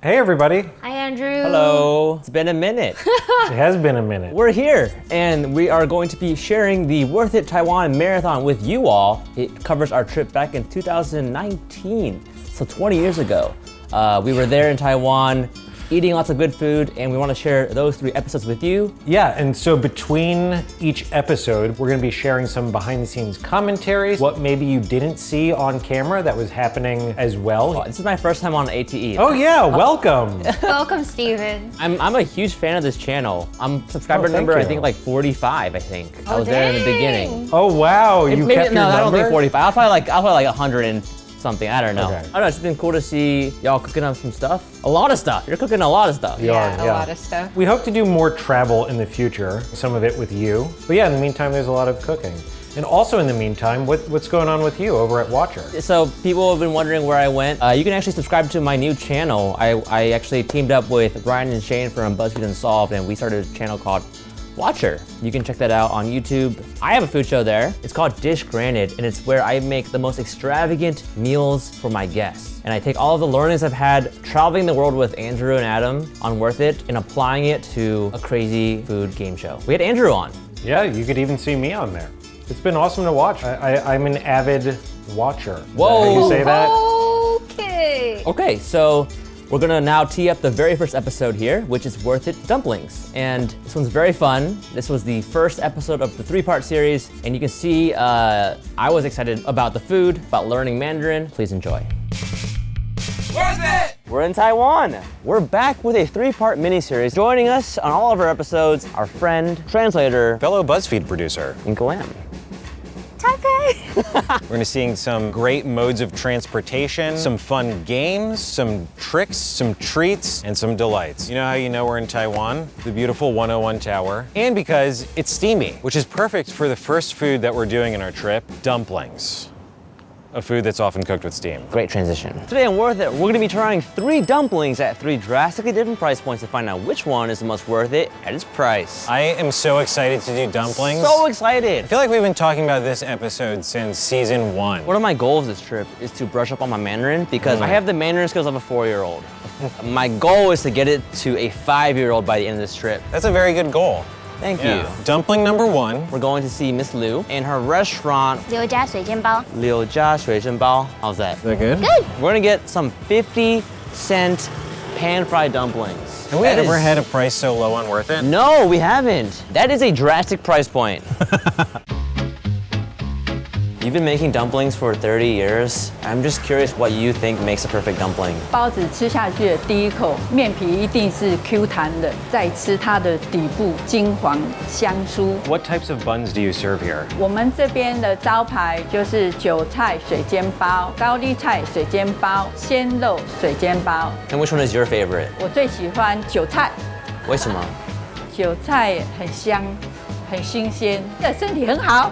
Hey everybody. Hi Andrew. Hello. It's been a minute. It has been a minute. We're here and we are going to be sharing the Worth It Taiwan Marathon with you all. It covers our trip back in 2019, so 20 years ago. We were there in Taiwan, eating lots of good food, and we want to share those 3 episodes with you. Yeah, and so between each episode, we're gonna be sharing some behind the scenes commentaries, what maybe you didn't see on camera that was happening as well. This is my first time on ATE. Oh yeah, welcome. Welcome, Steven. I'm a huge fan of this channel. I'm subscriber number, I think like 45, I think. I was there in the beginning. Oh wow, you Maybe, kept your no, I don't number? think 45. I was probably like 100 and something, I don't know. Okay. I don't know, it's been cool to see y'all cooking up some stuff. A lot of stuff, you're cooking a lot of stuff. We are, A lot of stuff. We hope to do more travel in the future, some of it with you. But yeah, in the meantime, there's a lot of cooking. And also in the meantime, what's going on with you over at Watcher? So people have been wondering where I went. You can actually subscribe to my new channel. I actually teamed up with Ryan and Shane from BuzzFeed Unsolved, and we started a channel called Watcher. You can check that out on YouTube. I have a food show there. It's called Dish Granted, and it's where I make the most extravagant meals for my guests. And I take all of the learnings I've had traveling the world with Andrew and Adam on Worth It and applying it to a crazy food game show. We had Andrew on. Yeah, you could even see me on there. It's been awesome to watch. I'm an avid watcher. Is that how you say that? Okay. Okay, so we're gonna now tee up the very first episode here, which is Worth It Dumplings. And this one's very fun. This was the first episode of the 3-part series, and you can see I was excited about the food, about learning Mandarin. Please enjoy. Worth It! We're in Taiwan. We're back with a 3-part miniseries. Joining us on all of our episodes, our friend, translator, fellow BuzzFeed producer, Inga. We're gonna see some great modes of transportation, some fun games, some tricks, some treats, and some delights. You know how you know we're in Taiwan? The beautiful 101 Tower. And because it's steamy, which is perfect for the first food that we're doing in our trip, dumplings. A food that's often cooked with steam. Great transition. Today on Worth It, we're gonna be trying 3 dumplings at 3 drastically different price points to find out which one is the most worth it at its price. I am so excited to do dumplings. So excited. I feel like we've been talking about this episode since season 1. One of my goals this trip is to brush up on my Mandarin because I have the Mandarin skills of a 4-year-old. My goal is to get it to a 5-year-old by the end of this trip. That's a very good goal. Thank you. Dumpling number 1. We're going to see Miss Liu and her restaurant, 刘家水煎包. Liu Jia Shui Zhen Bao. How's that? Is that good? Good. We're gonna get some 50-cent pan-fried dumplings. Have we ever had a price so low on Worth It? No, we haven't. That is a drastic price point. You've been making dumplings for 30 years. I'm just curious what you think makes a perfect dumpling. 包子吃下去的第一口，面皮一定是 Q 弹的，再吃它的底部金黄香酥。 What types of buns do you serve here? 我们这边的招牌就是韭菜水煎包、高丽菜水煎包、鲜肉水煎包。 And which one is your favorite? 我最喜欢韭菜，为什么？韭菜很香。很新鲜，对身体很好。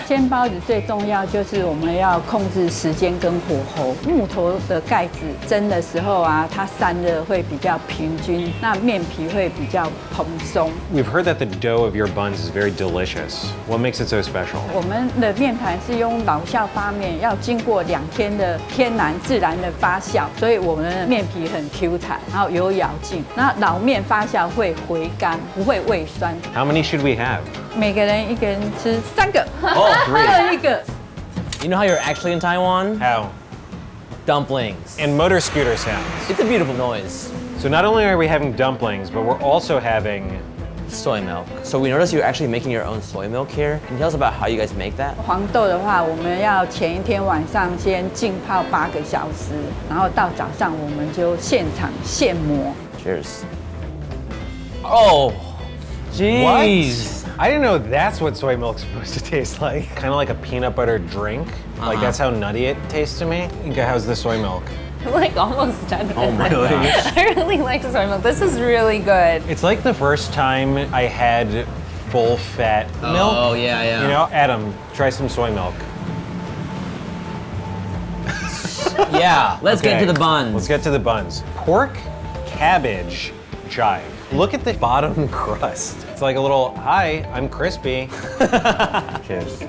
煎包子最重要就是我们要控制时间跟火候。木头的盖子蒸的时候啊，它散热会比较平均，那面皮会比较蓬松。 We've heard that the dough of your buns is very delicious. What makes it so special? 我们的面团是用老酵发面，要经过2天的天然自然的发酵，所以我们的面皮很 Q 弹，然后有咬劲。那老面发酵会回甘，不会胃酸。 How many should we have? 每个人一个人吃3个， Oh, 各一个。 You know how you're actually in Taiwan? How? Dumplings. And motor scooter sounds. It's a beautiful noise. So not only are we having dumplings, but we're also having Soy milk. So we noticed you're actually making your own soy milk here. Can you tell us about how you guys make that? 黄豆的话，我们要前一天晚上先浸泡8个小时，然后到早上我们就现场现磨。 Cheers. Oh, jeez. I didn't know that's what soy milk's supposed to taste like. Kind of like a peanut butter drink. Like that's how nutty it tastes to me. Inga, how's the soy milk? Like almost done. Oh my gosh. I really like soy milk. This is really good. It's like the first time I had full fat milk. Oh, yeah, yeah. You know, Adam, try some soy milk. Yeah, let's get to the buns. Let's get to the buns. Pork, cabbage, chive. Look at the bottom crust. It's like a little, hi, I'm crispy. Cheers.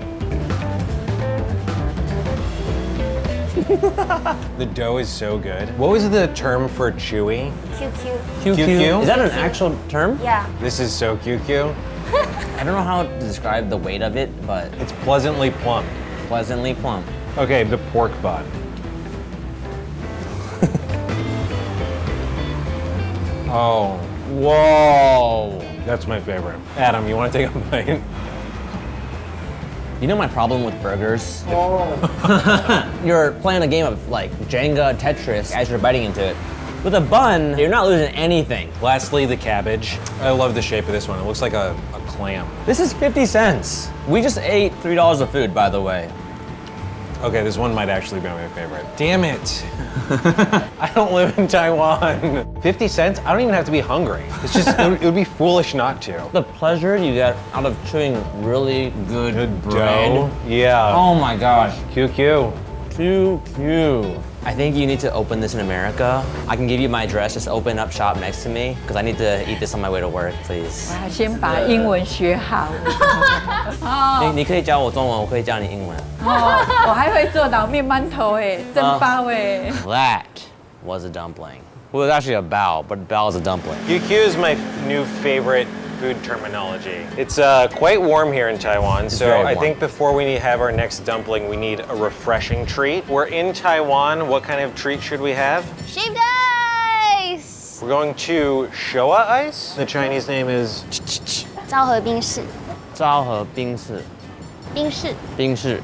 The dough is so good. What was the term for chewy? QQ. QQ? Is that an actual term? Yeah. This is so QQ. I don't know how to describe the weight of it, but It's pleasantly plump. pleasantly plump. Okay, the pork bun. Oh, Whoa. that's my favorite. Adam, you want to take a bite? You know my problem with burgers? You're playing a game of like Jenga, Tetris as you're biting into it. With a bun, you're not losing anything. Lastly, the cabbage. I love the shape of this one. It looks like a clam. This is 50 cents. We just ate $3 of food, by the way. Okay, this one might actually be my favorite. Damn it. I don't live in Taiwan. 50 cents? I don't even have to be hungry. It's just, it would be foolish not to. The pleasure you get out of chewing really good bread. Dough? Yeah. Oh my gosh. QQ. QQ. I think you need to open this in America. I can give you my address, just open up shop next to me, because I need to eat this on my way to work, please. 先把英文学好。你可以教我中文，我可以教你英文。哦，我还会做老面馒头哎，蒸包哎。That was a dumpling. Well, it was actually a bao, but bao is a dumpling. QQ is my new favorite food terminology. It's quite warm here in Taiwan, so very I warm. think before we have our next dumpling, we need a refreshing treat. We're in Taiwan. What kind of treat should we have? Shaved ice. We're going to Showa ice. The Chinese name is 昭和冰室。昭和冰室。冰室。冰室。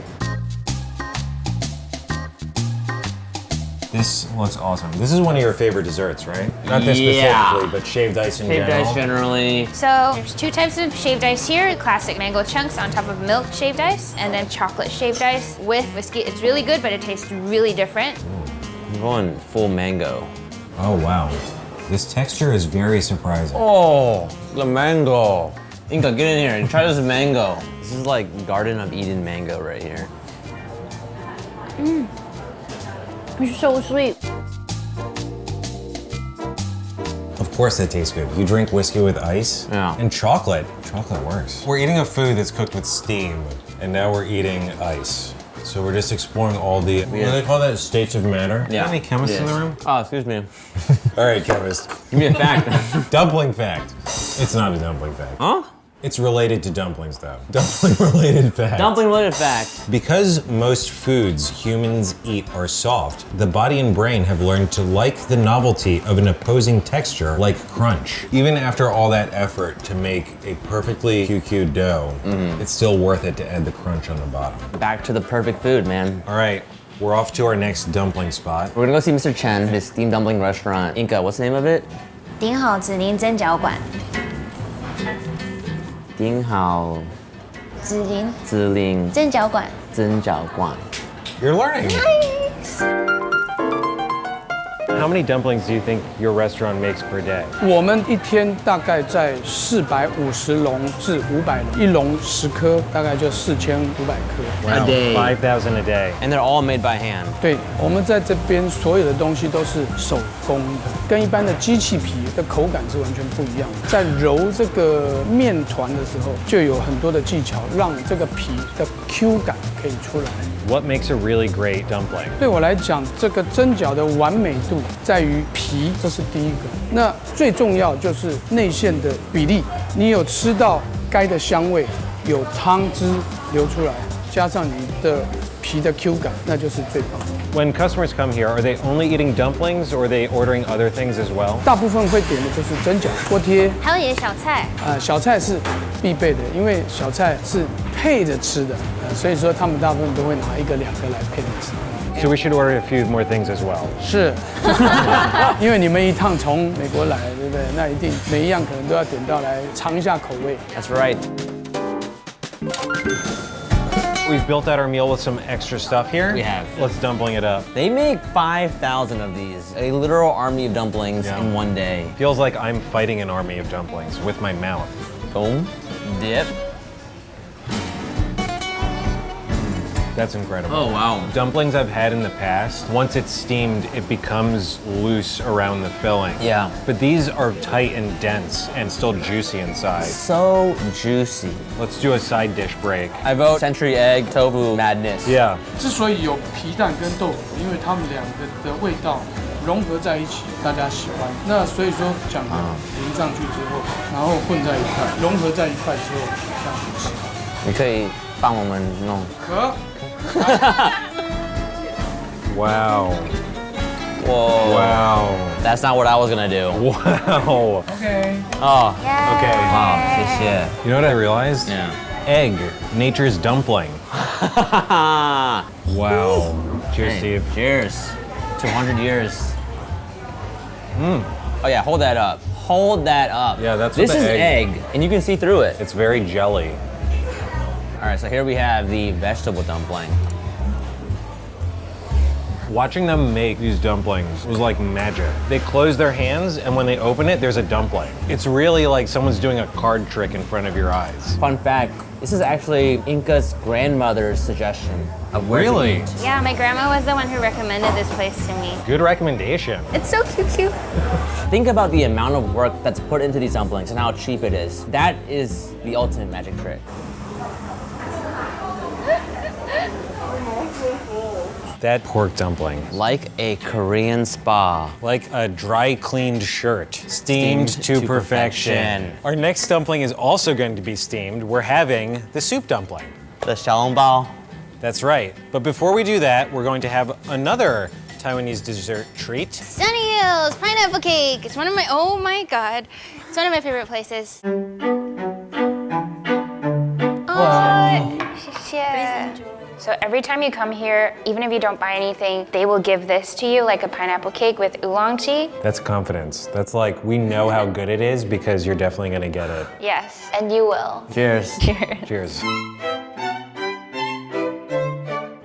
This looks awesome. This is one of your favorite desserts, right? Not this Yeah. specifically, but shaved ice in Shaved general. ice generally. So there's two types of shaved ice here. Classic mango chunks on top of milk shaved ice, and then chocolate shaved ice with whiskey. It's really good, but it tastes really different. I'm going full mango. Oh, wow. This texture is very surprising. Oh, the mango. Inga, get in here and try this mango. This is like Garden of Eden mango right here. It's so sweet. Of course that tastes good. You drink whiskey with ice Yeah. and chocolate. Chocolate works. We're eating a food that's cooked with steam, and now we're eating ice. So we're just exploring all the, what do they call that, states of matter? Yeah. Any chemists in the room? Oh, excuse me. All right, chemist. Give me a fact. Dumpling fact. It's not a dumpling fact. Huh? It's related to dumplings, though. Dumpling related fact. Dumpling related fact. Because most foods humans eat are soft, the body and brain have learned to like the novelty of an opposing texture like crunch. Even after all that effort to make a perfectly QQ dough, it's still worth it to add the crunch on the bottom. Back to the perfect food, man. All right, we're off to our next dumpling spot. We're gonna go see Mr. Chen, his steamed dumpling restaurant. Inga, what's the name of it? 顶好紫林蒸饺馆。丁好紫林紫林蒸饺馆。蒸饺馆. You're learning. Nice. How many dumplings do you think your restaurant makes per day? 我们一天大概在450笼至500笼，一笼10颗，大概就4500颗。 A day. 5,000 a day. And they're all made by hand. 对，我们在这边所有的东西都是手工的，跟一般的机器皮的口感是完全不一样的。在揉这个面团的时候，就有很多的技巧，让这个皮的 Q 感可以出来。 What makes a really great dumpling? 对我来讲，这个蒸饺的完美度在于皮，这是第一个。那最重要就是内馅的比例，你有吃到该的香味，有汤汁流出来，加上你的皮的 Q 感，那就是最棒的。 When customers come here, are they only eating dumplings or are they ordering other things as well? 大部分会点的就是蒸饺、锅贴，还有你的小菜。小菜是必备的，因为小菜是配着吃的，所以说他们大部分都会拿1个2个来配着吃。 So we should order a few more things as well. 是，因为你们一趟从美国来，对不对？那一定每一样可能都要点到来尝一下口味。 That's right. We've built out our meal with some extra stuff here. We have. Let's dumpling it up. They make 5,000 of these. A literal army of dumplings Yeah. in one day. Feels like I'm fighting an army of dumplings with my mouth. Boom. Dip. That's incredible. Oh, wow. Dumplings I've had in the past, once it's steamed, it becomes loose around the filling. Yeah. But these are tight and dense and still juicy inside. So juicy. Let's do a side dish break. I vote Century Egg Tofu Madness. Yeah. 之所以有皮蛋跟豆腐，因为它们两个的味道融合在一起，大家喜欢。那所以说讲淋上去之后，然后混在一块，融合在一块之后，这样子吃。你可以帮我们弄。可。Wow. Whoa. Wow. That's not what I was gonna do. Wow. OK。Oh. Okay. Wow. 谢谢。 You know what I realized? Yeah. Egg, nature's dumpling. Wow. Cheers, Hey, Steve. Cheers. 200 years. Oh yeah, hold that up. Hold that up. Yeah, that's This what is the egg- egg, and you can see through it. It's very jelly. All right, so here we have the vegetable dumpling. Watching them make these dumplings was like magic. They close their hands, and when they open it, there's a dumpling. It's really like someone's doing a card trick in front of your eyes. Fun fact, this is actually Inga's grandmother's suggestion of where to eat. Yeah, my grandma was the one who recommended this place to me. Good recommendation. It's so cute. Think about the amount of work that's put into these dumplings and how cheap it is. That is the ultimate magic trick. That pork dumpling. Like a Korean spa. Like a dry cleaned shirt. Steamed to perfection. Our next dumpling is also going to be steamed. We're having the soup dumpling. The Chalon Bao. That's right. But before we do that, we're going to have another Taiwanese dessert treat. Sunny Hills pineapple cake. It's one of my, oh my God. It's one of my favorite places. So every time you come here, even if you don't buy anything, they will give this to you, like a pineapple cake with oolong tea. That's confidence. That's like, we know how good it is because you're definitely gonna get it. Yes, and you will. Cheers. Cheers.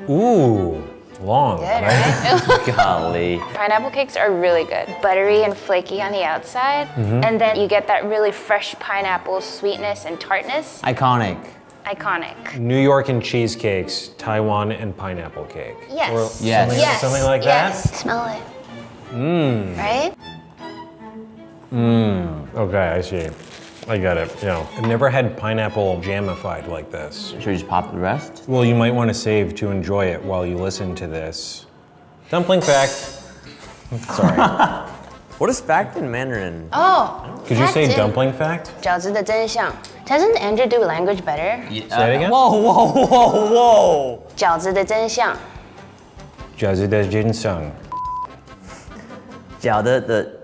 Ooh, long, Good, right? right? Golly. Pineapple cakes are really good. Buttery and flaky on the outside, and then you get that really fresh pineapple sweetness and tartness. Iconic. Iconic. New York and cheesecakes, Taiwan and pineapple cake. Yes. Or Yes. something, Yes. something like yes. that? Smell it. Mmm. Right? Okay, I see. I get it, yeah. I've never had pineapple jamified like this. Should we just pop the rest? Well, you might want to save to enjoy it while you listen to this. Dumpling fact. Sorry. What is fact in Mandarin? Oh. Could you say that's it. dumpling fact? 饺子的真相. Doesn't Andrew do language better? Say it again. Whoa, whoa, whoa, whoa. 饺子的真相. Jazzy de ginseng. 饺子的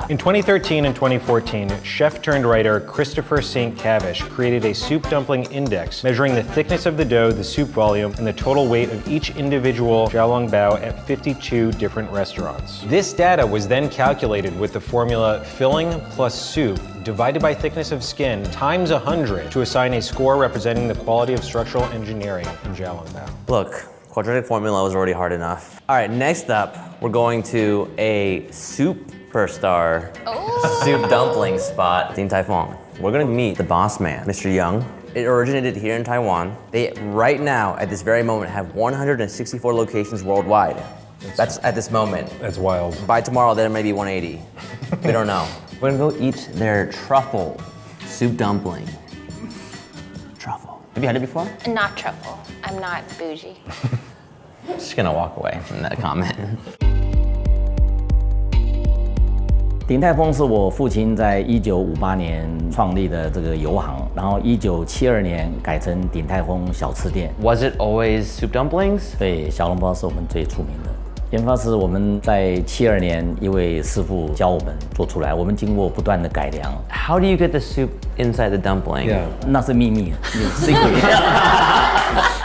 In 2013 and 2014, chef-turned-writer Christopher St. Cavish created a soup dumpling index measuring the thickness of the dough, the soup volume, and the total weight of each individual Chalon Bao at 52 different restaurants. This data was then calculated with the formula filling plus soup divided by thickness of skin times 100 to assign a score representing the quality of structural engineering in Chalon Bao. Look, quadratic formula was already hard enough. All right, next up, we're going to a superstar soup dumpling spot in Taiwan. We're gonna meet the boss man, Mr. Young. It originated here in Taiwan. They, right now, at this very moment, have 164 locations worldwide. That's at this moment. That's wild. By tomorrow, there may be 180. We don't know. We're gonna go eat their truffle soup dumpling. Truffle. Have you had it before? Not truffle. I'm not bougie. Just gonna walk away from that comment. 鼎泰丰是我父亲在1958年创立的这个油行，然后1972年改成鼎泰丰小吃店。 Was it always soup dumplings? 对，小笼包是我们最出名的。研发是我们在72年一位师傅教我们做出来，我们经过不断的改良。 How do you get the soup inside the dumpling? Yeah. 那是秘密，secret。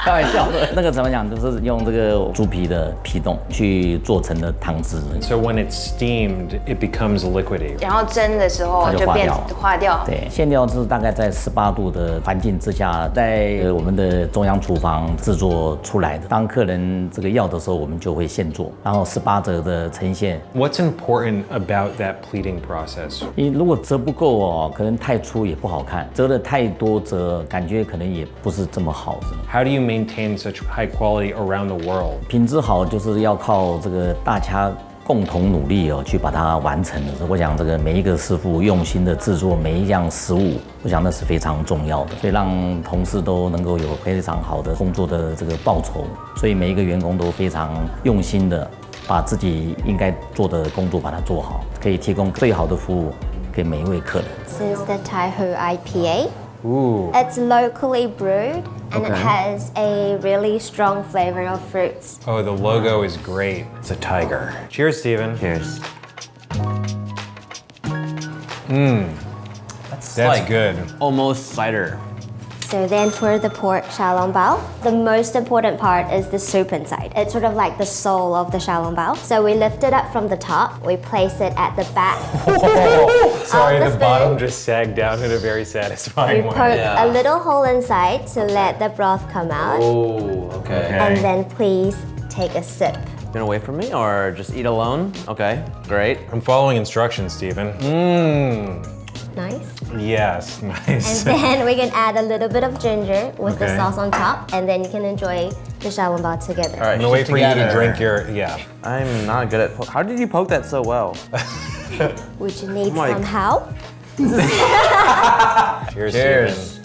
开玩笑的，那个怎么讲，就是用这个猪皮的皮冻去做成的汤汁。 So when it's steamed, it becomes liquidy. 然后蒸的时候就变化掉。对，馅料是大概在18度的环境之下，在我们的中央厨房制作出来的。当客人这个要的时候，我们就会现做，然后18折的呈现。 What's important about that pleating process? 你如果折不够哦，可能太粗也不好看；折的太多折，感觉可能也不是这么好的。 How do you maintain such high quality around the world? 品质好就是要靠这个大家共同努力去把它完成的。我想这个每一个师傅用心的制作每一样食物，我想那是非常重要的，所以让同事都能够有非常好的工作的这个报酬，所以每一个员工都非常用心的把自己应该做的工作把它做好，可以提供最好的服务给每一位客人。This is the Taihu IPA. Ooh. It's locally brewed and it Okay. has a really strong flavor of fruits. Oh, the logo is great. It's a tiger. Cheers, Steven. Cheers. That's like- good. Almost cider. So then for the pork Chalon Bao, the most important part is the soup inside. It's sort of like the soul of the Chalon Bao. So we lift it up from the top, we place it at the back. Sorry, the the spoon. bottom just sagged down in a very We satisfying way. poke a little hole inside to let the broth come out. Oh, okay. And then please take a sip. Gonna wait for me or just eat alone? Okay, great. I'm following instructions, Steven. Nice. Yes, And nice. then we can add a little bit of ginger with the Okay. sauce on top, and then you can enjoy the Chalon Bao together. All right, I'm gonna wait for you to together. drink your, yeah. I'm not good at how did you poke that so well? Would you need my- some help? Cheers, Cheers. Steven.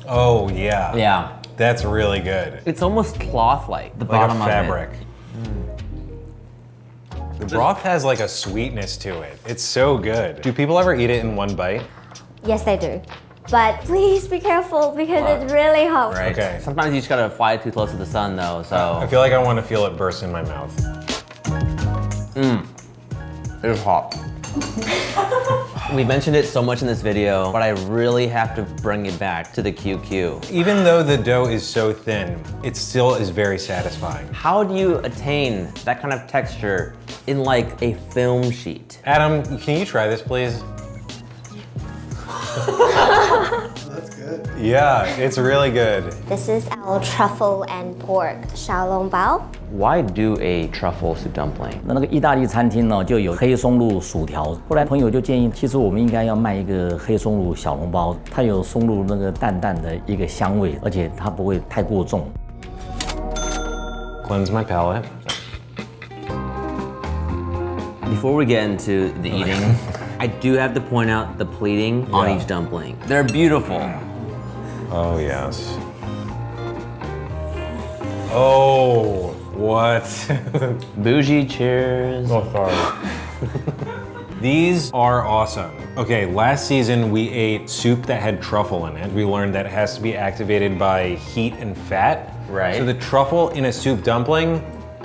Oh, yeah. Yeah. That's really good. It's almost cloth-like, the Like bottom a fabric. of it. The broth has like a sweetness to it. It's so good. Do people ever eat it in one bite? Yes, they do. But please be careful because it's really hot. Right. Okay. Sometimes you just gotta fly too close to the sun though, so. I feel like I want to feel it burst in my mouth. It's hot. We mentioned it so much in this video, but I really have to bring it back to the QQ. Even though the dough is so thin, it still is very satisfying. How do you attain that kind of texture in like a film sheet? Adam, can you try this, please? That's good. Yeah, it's really good. This is our truffle and pork Chalon Bao. Why do a truffle soup dumpling? 那个意大利餐厅呢，就有黑松露薯条。后来朋友就建议，其实我们应该要卖一个黑松露小笼包，它有松露那个淡淡的一个香味，而且它不会太过重。 Cleanse my palate. Before we get into the eating, I do have to point out the pleating on each dumpling. They're beautiful. Oh, yes. Oh, what? Bougie cheers. Oh, sorry. These are awesome. Okay, last season we ate soup that had truffle in it. We learned that it has to be activated by heat and fat. Right. So the truffle in a soup dumpling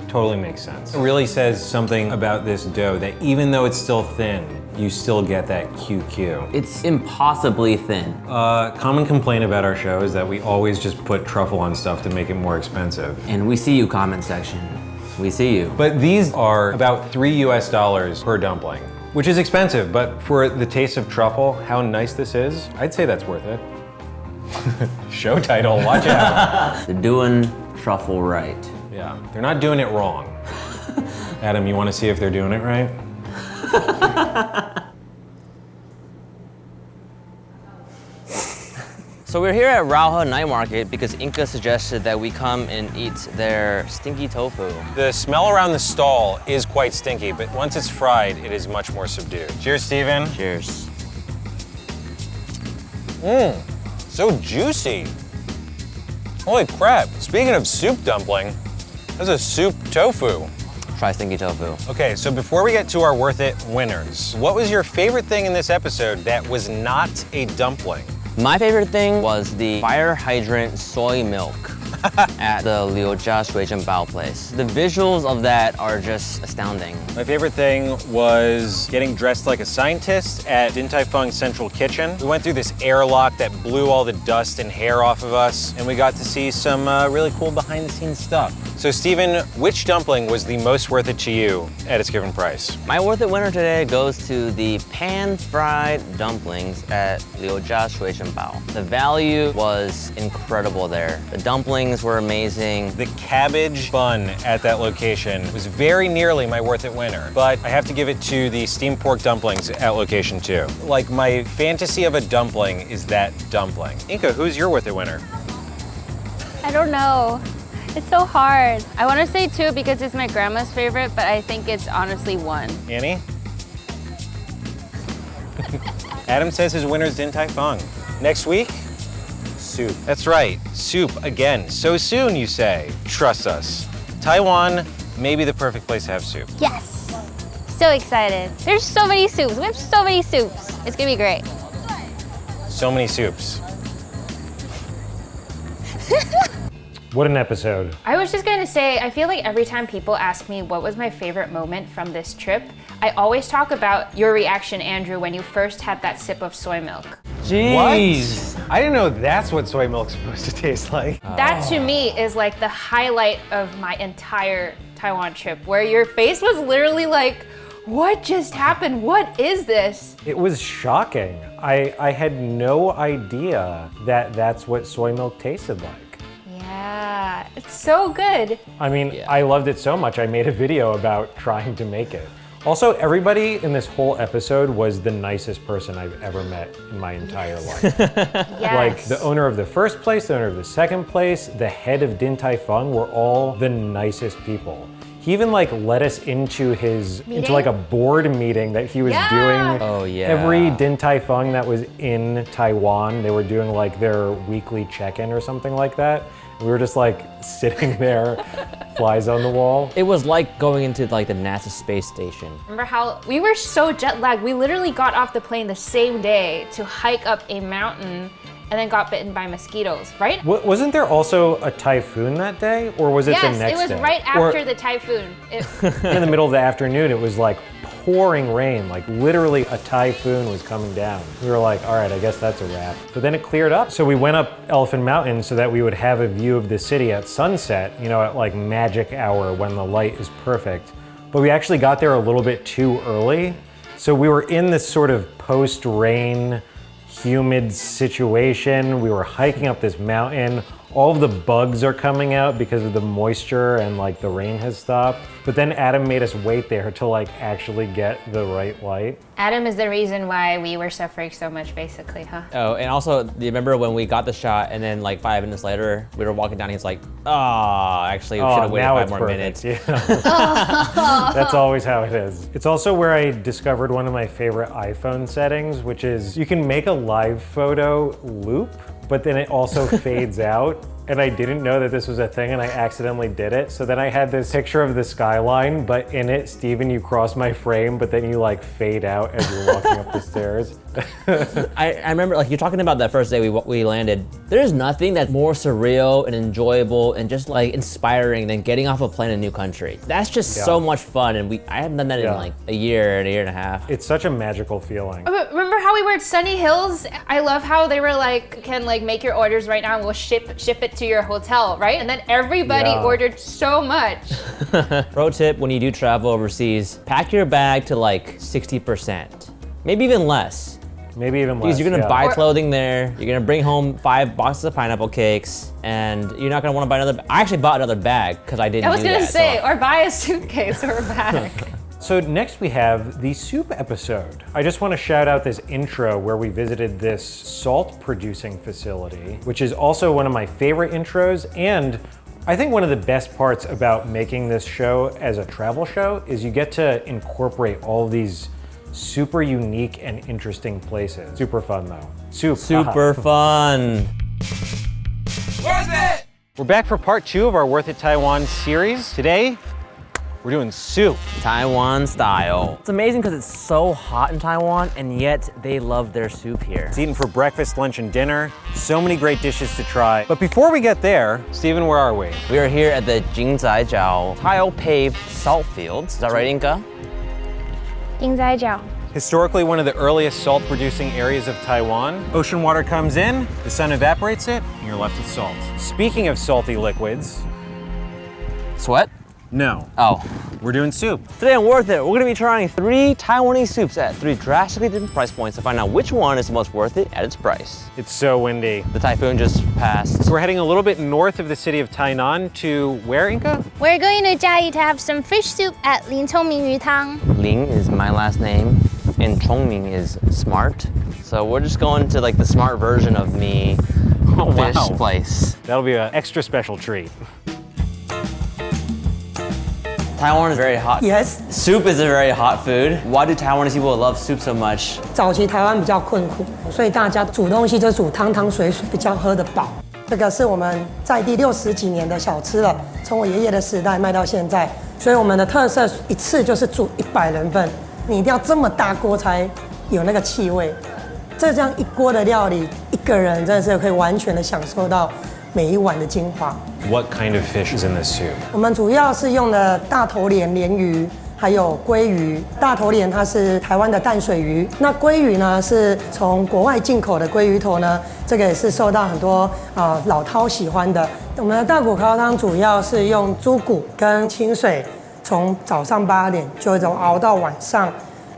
totally makes sense. It really says something about this dough that even though it's still thin, you still get that QQ. It's impossibly thin. Common complaint about our show is that we always just put truffle on stuff to make it more expensive. And we see you, comment section. We see you. But these are about $3 US per dumpling, which is expensive, but for the taste of truffle, how nice this is, I'd say that's worth it. Show title, watch out. They're doing truffle right. Yeah, they're not doing it wrong. Adam, you want to see if they're doing it right? So we're here at Rauha Night Market because Inga suggested that we come and eat their stinky tofu. The smell around the stall is quite stinky, but once it's fried, it is much more subdued. Cheers, Steven. Cheers. So juicy. Holy crap. Speaking of soup dumpling, that's a soup tofu. Try stinky tofu. Okay, so before we get to our worth it winners, what was your favorite thing in this episode that was not a dumpling? My favorite thing was the fire hydrant soy milk at the Liujia Regent Bao place. The visuals of that are just astounding. My favorite thing was getting dressed like a scientist at Din Tai Fung Central Kitchen. We went through this airlock that blew all the dust and hair off of us, and we got to see some really cool behind the scenes stuff. So Steven, which dumpling was the most worth it to you at its given price? My worth it winner today goes to the pan-fried dumplings at Liujia Regent Bao. The value was incredible there. The dumpling dumplings were amazing. The cabbage bun at that location was very nearly my worth it winner, but I have to give it to the steamed pork dumplings at location 2. Like, my fantasy of a dumpling is that dumpling. Inga, who's your worth it winner? I don't know. It's so hard. I want to say 2 because it's my grandma's favorite, but I think it's honestly 1. Annie? Adam says his winner is Din Tai Fung. Next week, soup. That's right, soup again. So soon, you say. Trust us. Taiwan may be the perfect place to have soup. Yes. So excited. There's so many soups. We have so many soups. It's gonna be great. So many soups. What an episode. I was just gonna say, I feel like every time people ask me what was my favorite moment from this trip, I always talk about your reaction, Andrew, when you first had that sip of soy milk. Jeez. What? I didn't know that's what soy milk's supposed to taste like. That to me is like the highlight of my entire Taiwan trip, where your face was literally like, what just happened? What is this? It was shocking. I had no idea that that's what soy milk tasted like. Yeah, it's so good. I mean, I loved it so much, I made a video about trying to make it. Also, everybody in this whole episode was the nicest person I've ever met in my entire life. Yes. Like, the owner of the first place, the owner of the second place, the head of Din Tai Fung were all the nicest people. He even like let us into into like a board meeting that he was doing. Oh yeah. Every Din Tai Fung that was in Taiwan, they were doing like their weekly check-in or something like that. We were just like sitting there, flies on the wall. It was like going into like the NASA space station. Remember how we were so jet lagged, we literally got off the plane the same day to hike up a mountain and then got bitten by mosquitoes, right? Wasn't there also a typhoon that day, or was it the next day? Yes, it was right after the typhoon. In the middle of the afternoon, it was like pouring rain, like literally a typhoon was coming down. We were like, all right, I guess that's a wrap. But then it cleared up. So we went up Elephant Mountain so that we would have a view of the city at sunset, you know, at like magic hour when the light is perfect. But we actually got there a little bit too early. So we were in this sort of post-rain, humid situation. We were hiking up this mountain. All of the bugs are coming out because of the moisture and like the rain has stopped. But then Adam made us wait there to like actually get the right light. Adam is the reason why we were suffering so much, basically, huh? Oh, and also, do you remember when we got the shot and then like 5 minutes later, we were walking down, he's like, actually, we should have waited 5 more minutes. Yeah. That's always how it is. It's also where I discovered one of my favorite iPhone settings, which is you can make a live photo loop, but then it also fades out. And I didn't know that this was a thing and I accidentally did it. So then I had this picture of the skyline, but in it, Steven, you cross my frame, but then you like fade out as you're walking up the stairs. I remember like you're talking about that first day we landed. There's nothing that's more surreal and enjoyable and just like inspiring than getting off a plane in a new country. That's just so much fun, and I haven't done that in like a year and a half. It's such a magical feeling. Remember how we were at Sunny Hills? I love how they were like, can like make your orders right now and we'll ship it to your hotel, right? And then everybody ordered so much. Pro tip, when you do travel overseas, pack your bag to like 60%, maybe even less. Maybe even less. Because you're gonna buy clothing there, you're gonna bring home 5 boxes of pineapple cakes, and you're not gonna wanna buy another. I actually bought another bag because I didn't do that. I was gonna say, or buy a suitcase or a bag. So next we have the soup episode. I just want to shout out this intro where we visited this salt producing facility, which is also one of my favorite intros. And I think one of the best parts about making this show as a travel show is you get to incorporate all of these super unique and interesting places. Super fun though. Super fun. Worth it! We're back for part 2 of our Worth It Taiwan series. Today, we're doing soup. Taiwan style. It's amazing because it's so hot in Taiwan, and yet they love their soup here. It's eaten for breakfast, lunch, and dinner. So many great dishes to try. But before we get there, Steven, where are we? We are here at the Jingzaijiao tile-paved salt fields. Is that right, Inga? Jingzaijiao. Historically, one of the earliest salt-producing areas of Taiwan. Ocean water comes in, the sun evaporates it, and you're left with salt. Speaking of salty liquids, Sweat? No. Oh. We're doing soup. Today on Worth It, we're gonna be trying 3 Taiwanese soups at 3 drastically different price points to find out which one is the most worth it at its price. It's so windy. The typhoon just passed. We're heading a little bit north of the city of Tainan to where, Inga? We're going to Jiayi to have some fish soup at Lin Chongming Yu Tang. Ling is my last name, and Chongming is smart. So we're just going to like the smart version of me fish place. That'll be an extra special treat. Taiwan is very hot. Yes. Soup is a very hot food. Why do Taiwanese people love soup so much? 早期台湾比较困苦，所以大家煮东西就煮汤汤水水，比较喝得饱。这个是我们在地60几年的小吃了，从我爷爷的时代卖到现在，所以我们的特色一次就是煮100人份，你一定要这么大锅才有那个气味。这样一锅的料理，一个人真的是可以完全的享受到每一碗的精华。 What kind of fish is in this soup? 我们主要是用的大头鲢鱼，还有鲑鱼。大头鲢它是台湾的淡水鱼，那鲑鱼呢是从国外进口的鲑鱼头呢，这个也是受到很多老饕喜欢的。我们的大骨高汤主要是用猪骨跟清水，从早上8点就一直熬到晚上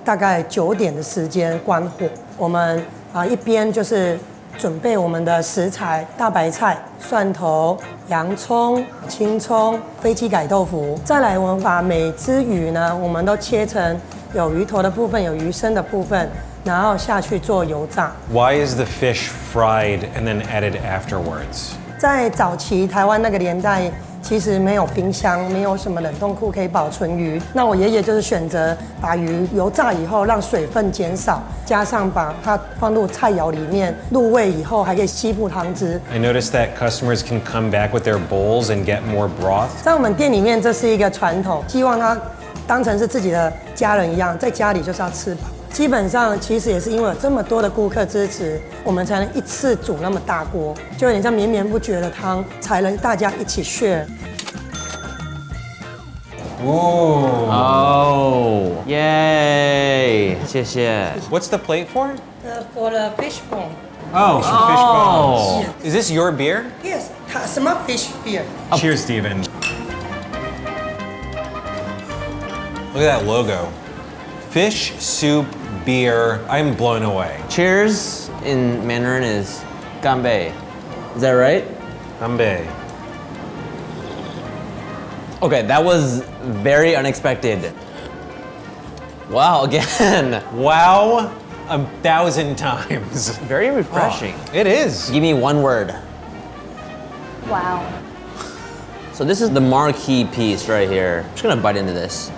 大概9点的时间关火。我们一边就是准备我们的食材：大白菜、蒜头、洋葱、青葱、飞机改豆腐。再来，我们把每只鱼呢，我们都切成有鱼头的部分、有鱼身的部分，然后下去做油炸。Why is the fish fried and then added afterwards? 在早期台湾那个年代，其实没有冰箱，没有什么冷冻库可以保存鱼。那我爷爷就是选择把鱼油炸以后，让水分减少，加上把它放入菜肴里面，入味以后还可以吸附汤汁。I noticed that customers can come back with their bowls and get more broth. 在我们店里面，这是一个传统，希望它当成是自己的家人一样，在家里就是要吃饱。基本上，其实也是因为有这么多的顾客支持，我们才能一次煮那么大锅，就有点像绵绵不绝的汤，才能大家一起 share。 Ooh. Oh, yay! 谢谢. What's the plate for? For the fish bone. Oh, some fish bones. Is this your beer? Yes, some fish beer. Cheers, Steven. Look at that logo. Fish, soup, beer. I'm blown away. Cheers in Mandarin is ganbei. Is that right? Ganbei. Okay, that was very unexpected. Wow, again. Wow, 1,000 times. Very refreshing. It is. Give me one word. Wow. So this is the marquee piece right here. I'm just gonna bite into this.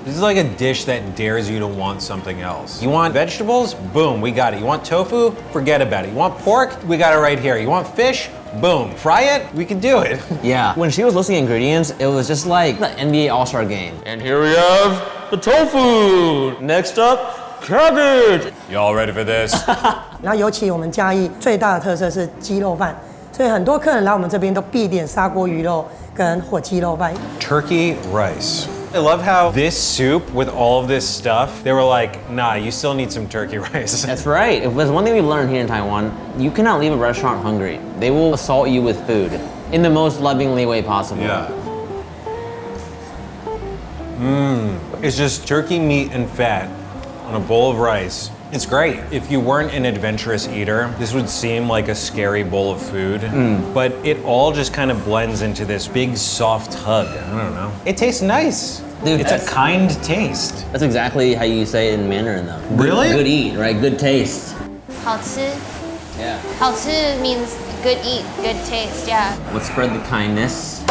This is like a dish that dares you to want something else. You want vegetables? Boom, we got it. You want tofu? Forget about it. You want pork? We got it right here. You want fish? Boom. Fry it? We can do it. Yeah. When she was listing ingredients, it was just like the NBA All-Star game. And here we have the tofu. Next up, cabbage. Y'all ready for this? 然后尤其我们嘉义最大的特色是鸡肉饭，所以很多客人来我们这边都必点砂锅鱼肉跟火鸡肉饭。 Turkey rice. I love how this soup with all of this stuff, they were like, nah, you still need some turkey rice. That's right. If there's one thing we learned here in Taiwan, you cannot leave a restaurant hungry. They will assault you with food in the most lovingly way possible. Yeah. It's just turkey meat and fat on a bowl of rice. It's great. If you weren't an adventurous eater, this would seem like a scary bowl of food, but it all just kind of blends into this big soft hug. I don't know. It tastes nice. Dude, it's a kind taste. That's exactly how you say it in Mandarin though. Really? Good eat, right? Good taste. 好吃. Yeah. 好吃 means good eat, good taste, yeah. Let's spread the kindness.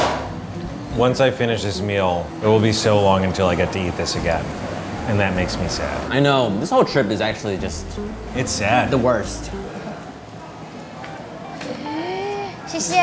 Once I finish this meal, it will be so long until I get to eat this again. And that makes me sad. I know, this whole trip is actually just It's sad. the worst. 谢谢.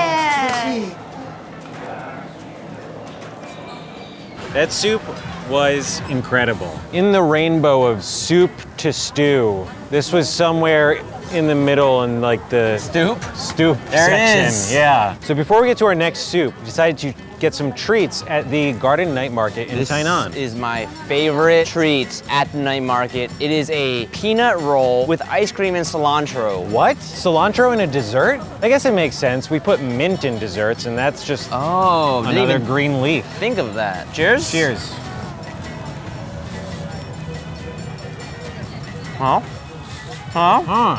That soup was incredible. In the rainbow of soup to stew, this was somewhere in the middle in like the Stoop? stoop There it section. is. Yeah. So before we get to our next soup, we decided to get some treats at the Garden Night Market in Tainan. This is my favorite treat at the night market. It is a peanut roll with ice cream and cilantro. What? Cilantro in a dessert? I guess it makes sense. We put mint in desserts, and that's just Oh, didn't another even green leaf. think of that. Cheers. Cheers. Huh? Huh? Huh.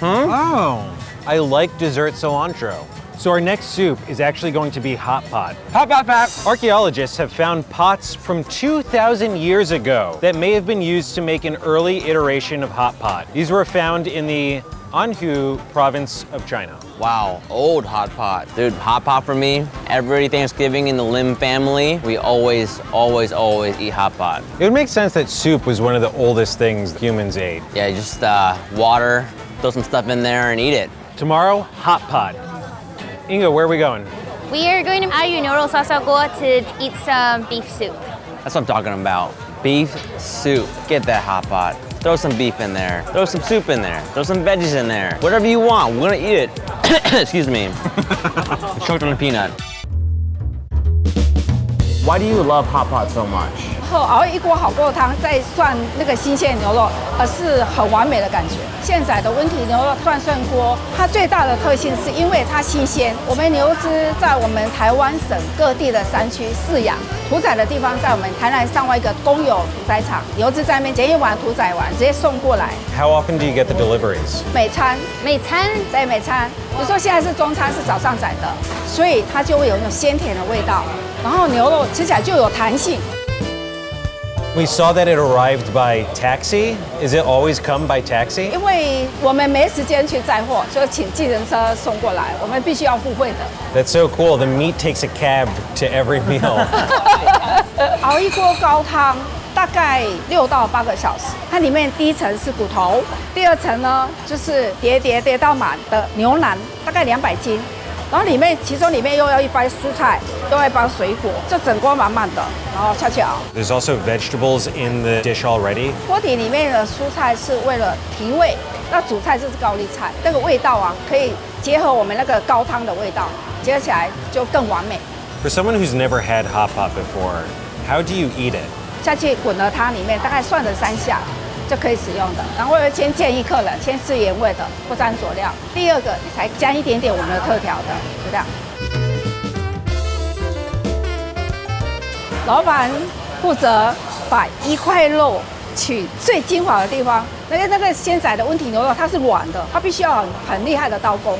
Oh. I like dessert cilantro. So our next soup is actually going to be hot pot. Hot pot pat. Archaeologists have found pots from 2,000 years ago that may have been used to make an early iteration of hot pot. These were found in the Anhui province of China. Wow, old hot pot. Dude, hot pot for me, every Thanksgiving in the Lim family, we always eat hot pot. It would make sense that soup was one of the oldest things humans ate. Yeah, just water, throw some stuff in there and eat it. Tomorrow, hot pot. Inga, where are we going? We are going to Ayu Noodle Sasago to eat some beef soup. That's what I'm talking about. Beef soup. Get that hot pot. Throw some beef in there. Throw some soup in there. Throw some veggies in there. Whatever you want, we're gonna eat it. Excuse me. Choked on a peanut. Why do you love hot pot so much? 后熬一锅好锅汤，再涮那个新鲜牛肉，是很完美的感觉。现在的温体牛肉涮锅，它最大的特性是因为它新鲜。我们牛只在我们台湾省各地的山区饲养，屠宰的地方在我们台南上外一个公有屠宰场，牛只在那边检验完屠宰完，直接送过来。How often do you get the deliveries? 每餐，对每餐。比如说现在是中餐，是早上宰的，所以它就会有一种鲜甜的味道，然后牛肉吃起来就有弹性。 We saw that it arrived by taxi. Is it always come by taxi? 因为我们没时间去载货，就请计程车送过来，我们必须要付费的。That's so cool. The meat takes a cab to every meal. 熬一锅高汤大概6到8个小时，它里面第一层是骨头，第二层呢就是叠到满的牛腩，大概200斤。 然后其中里面又要一包蔬菜，又要一包水果，就整锅满满的，然后下去熬。There's also vegetables in the dish already. 锅底里面的蔬菜是为了提味，那主菜就是高丽菜，那个味道啊，可以结合我们那个高汤的味道，结合起来就更完美。For someone who's never had hot pot before, how do you eat it? 下去滚了汤里面，大概涮了3下。 就可以使用的，然后先建议客人先吃原味的，不沾佐料。第二个，你才加一点点我们的特调的，就这样。老板负责把一块肉取最精华的地方。那个鲜宰的温体牛肉它是软的，它必须要很厉害的刀工，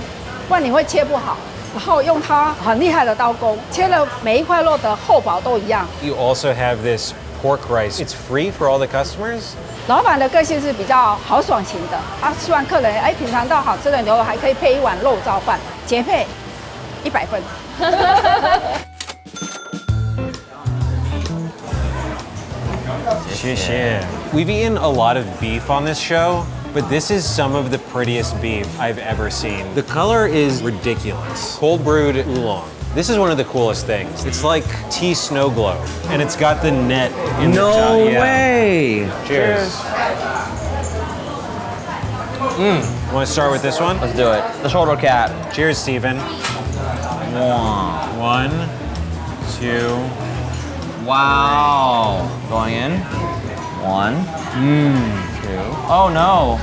不然你会切不好。然后用它很厉害的刀工，切了每一块肉的厚薄都一样。You also have this pork rice. It's free for all the customers. 老板的个性是比较豪爽型的，他希望客人品尝到好吃的牛肉，还可以配一碗肉燥饭，绝配100分。谢谢. We've eaten a lot of beef on this show, but this is some of the prettiest beef I've ever seen. The color is ridiculous. Cold brewed oolong. This is one of the coolest things. It's like tea snow globe, and it's got the net in the top. No way! Cheers. Want to start with this one? Let's do it. The shoulder cap. Cheers, Steven. One, two. Wow. Going in. 1, 2. Oh no.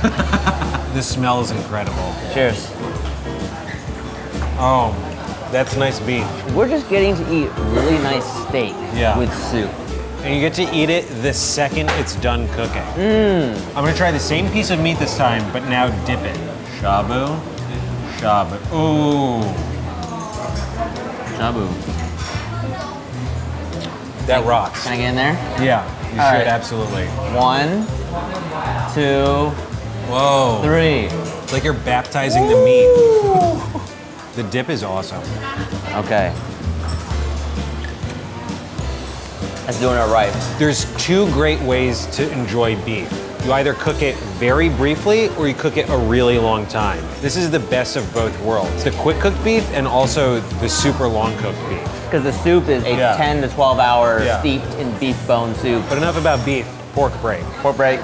This smells incredible. Cheers. Oh. That's nice beef. We're just getting to eat really nice steak with soup. And you get to eat it the second it's done cooking. I'm gonna try the same piece of meat this time, but now dip it. Shabu, shabu. Ooh. Shabu. That rocks. Can I get in there? Yeah, you All should, right. absolutely. 1, 2, Whoa. 3. It's like you're baptizing the meat. The dip is awesome. Okay. That's doing it right. There's 2 great ways to enjoy beef. You either cook it very briefly or you cook it a really long time. This is the best of both worlds. The quick cooked beef and also the super long cooked beef. Because the soup is a 10 to 12 hour steeped in beef bone soup. But enough about beef. Pork break. Pork break.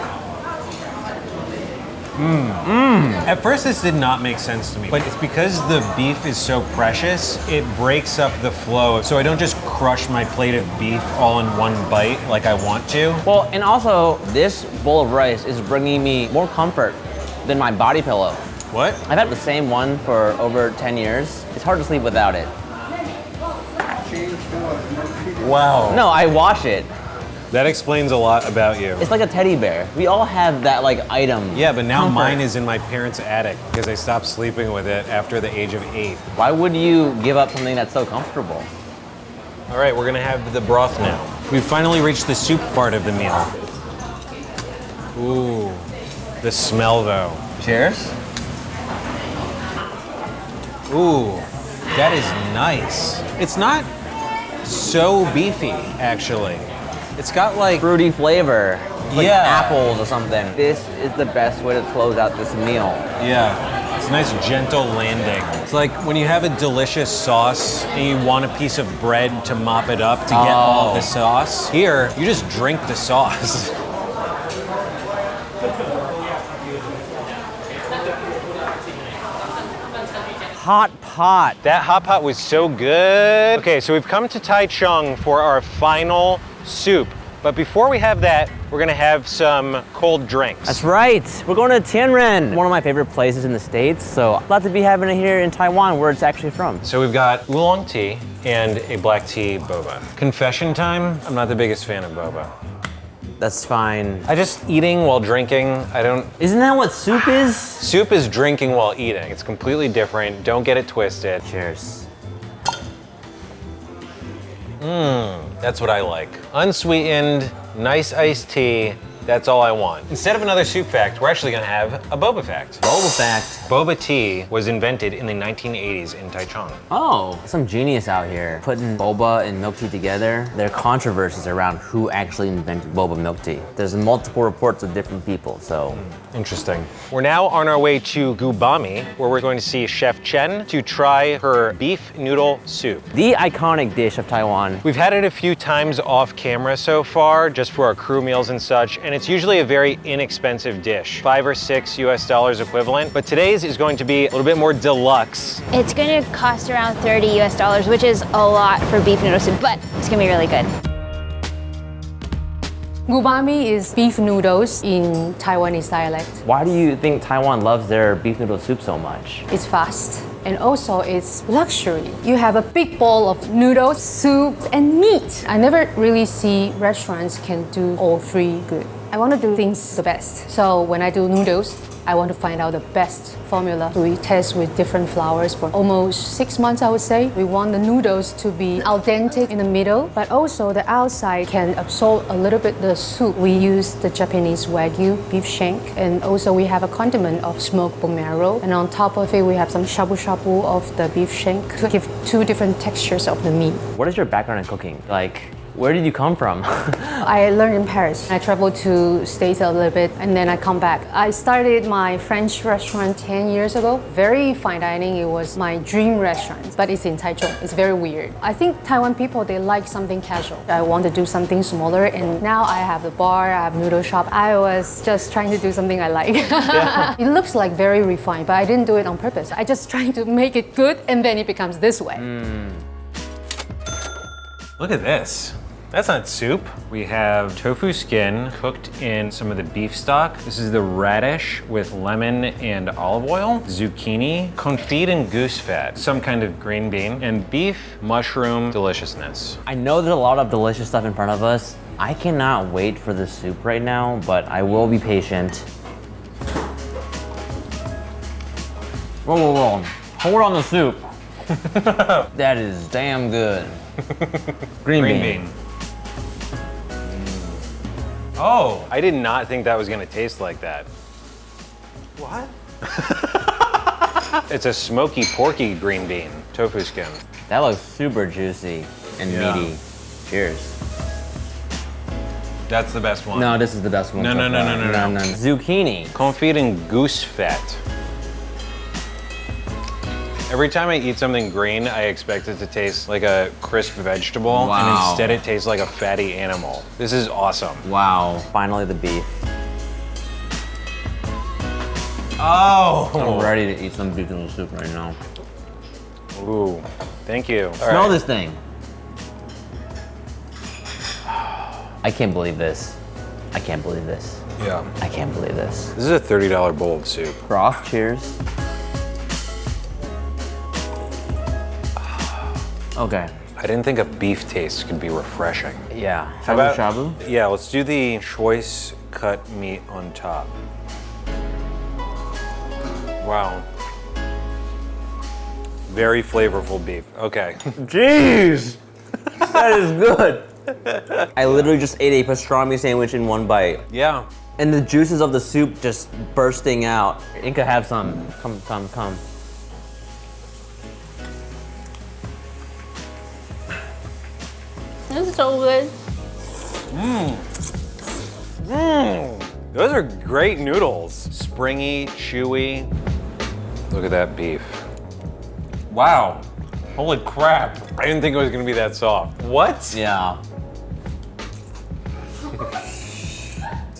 At first, this did not make sense to me, but it's because the beef is so precious, it breaks up the flow. So I don't just crush my plate of beef all in one bite like I want to. Well, and also, this bowl of rice is bringing me more comfort than my body pillow. What? I've had the same one for over 10 years. It's hard to sleep without it. Wow. No, I wash it. That explains a lot about you. It's like a teddy bear. We all have that like item. Yeah, but now Comfort. mine is in my parents' attic because I stopped sleeping with it after the age of 8. Why would you give up something that's so comfortable? All right, we're gonna have the broth now. We've finally reached the soup part of the meal. Ooh, the smell though. Cheers. Ooh, that is nice. It's not so beefy, actually. It's got like Fruity flavor. Like Yeah. apples or something. This is the best way to close out this meal. Yeah, it's a nice gentle landing. It's like when you have a delicious sauce and you want a piece of bread to mop it up to get all of the sauce. Here, you just drink the sauce. Hot pot. That hot pot was so good. Okay, so we've come to Taichung for our final soup. But before we have that, we're gonna have some cold drinks. That's right. We're going to Tianren, one of my favorite places in the States. So glad to be having it here in Taiwan, where it's actually from. So we've got oolong tea and a black tea boba. Confession time, I'm not the biggest fan of boba. That's fine. I just eating while drinking, I don't. Isn't that what soup is? Soup is drinking while eating. It's completely different. Don't get it twisted. Cheers. That's what I like. Unsweetened, nice iced tea. That's all I want. Instead of another soup fact, we're actually gonna have a boba fact. Boba fact. Boba tea was invented in the 1980s in Taichung. Oh, some genius out here putting boba and milk tea together. There are controversies around who actually invented boba milk tea. There's multiple reports of different people, so. Interesting. We're now on our way to Gubami, where we're going to see Chef Chen to try her beef noodle soup. The iconic dish of Taiwan. We've had it a few times off camera so far, just for our crew meals and such, and it's usually a very inexpensive dish, $5 or $6 US equivalent, but today's is going to be a little bit more deluxe. It's gonna cost around $30 US, which is a lot for beef noodle soup, but it's gonna be really good. Gubami is beef noodles in Taiwanese dialect. Why do you think Taiwan loves their beef noodle soup so much? It's fast and also it's luxury. You have a big bowl of noodles, soup, and meat. I never really see restaurants can do all three good. I want to do things the best. So when I do noodles, I want to find out the best formula. We test with different flours for almost 6 months, I would say. We want the noodles to be al dente in the middle, but also the outside can absorb a little bit the soup. We use the Japanese Wagyu beef shank, and also we have a condiment of smoked bone marrow. And on top of it, we have some shabu shabu of the beef shank to give two different textures of the meat. What is your background in cooking? Like, where did you come from? I learned in Paris. I traveled to States a little bit and then I come back. I started my French restaurant 10 years ago. Very fine dining, it was my dream restaurant, but it's in Taichung. It's very weird. I think Taiwan people, they like something casual. I want to do something smaller and now I have a bar, I have a noodle shop. I was just trying to do something I like. Yeah. It looks like very refined, but I didn't do it on purpose. I just trying to make it good and then it becomes this way. Look at this. That's not soup. We have tofu skin cooked in some of the beef stock. This is the radish with lemon and olive oil, zucchini, confit and goose fat, some kind of green bean, and beef mushroom deliciousness. I know there's a lot of delicious stuff in front of us. I cannot wait for the soup right now, but I will be patient. Whoa, whoa, whoa. Hold on the soup. That is damn good. Green bean. Oh, I did not think that was gonna taste like that. What? It's a smoky, porky green bean, tofu skin. That looks super juicy and meaty. Cheers. That's the best one. No, this is the best one. No, so no, no, far. no, no, no. Zucchini. Confit and goose fat. Every time I eat something green, I expect it to taste like a crisp vegetable, Wow. and instead it tastes like a fatty animal. This is awesome. Wow. Finally the beef. Oh. I'm ready to eat some beef noodle soup right now. Ooh, thank you. Smell this thing. I can't believe this. I can't believe this. Yeah. I can't believe this. This is a $30 bowl of soup. Broth, cheers. Okay. I didn't think a beef taste could be refreshing. Yeah. How Shabu about shabu? Yeah, let's do the choice cut meat on top. Wow. Very flavorful beef. Okay. Jeez! That is good. I literally just ate a pastrami sandwich in one bite. Yeah. And the juices of the soup just bursting out. Inga, have some. Come. This is so good. Those are great noodles. Springy, chewy. Look at that beef. Wow. Holy crap. I didn't think it was gonna be that soft. What? Yeah.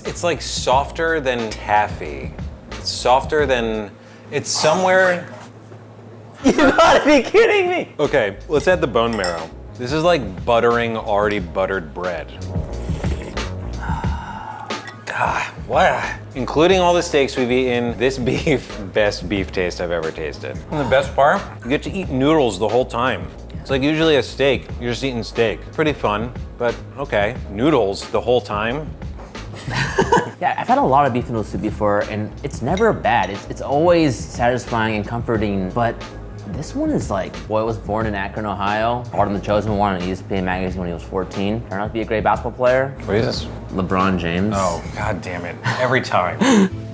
It's like softer than taffy. It's softer than, it's somewhere. You gotta be kidding me! Okay, let's add the bone marrow. This is like buttering already buttered bread. God, what? Including all the steaks we've eaten, this beef, best beef taste I've ever tasted. And the best part, you get to eat noodles the whole time. It's like usually a steak, you're just eating steak. Pretty fun, but okay. Noodles the whole time. Yeah, I've had a lot of beef noodle soup before, and it's never bad. It's always satisfying and comforting, but this one is like, boy was born in Akron, Ohio, part of the chosen one on ESPN magazine when he was 14. Turned out to be a great basketball player. What is this? LeBron James. Oh, god damn it. Every time.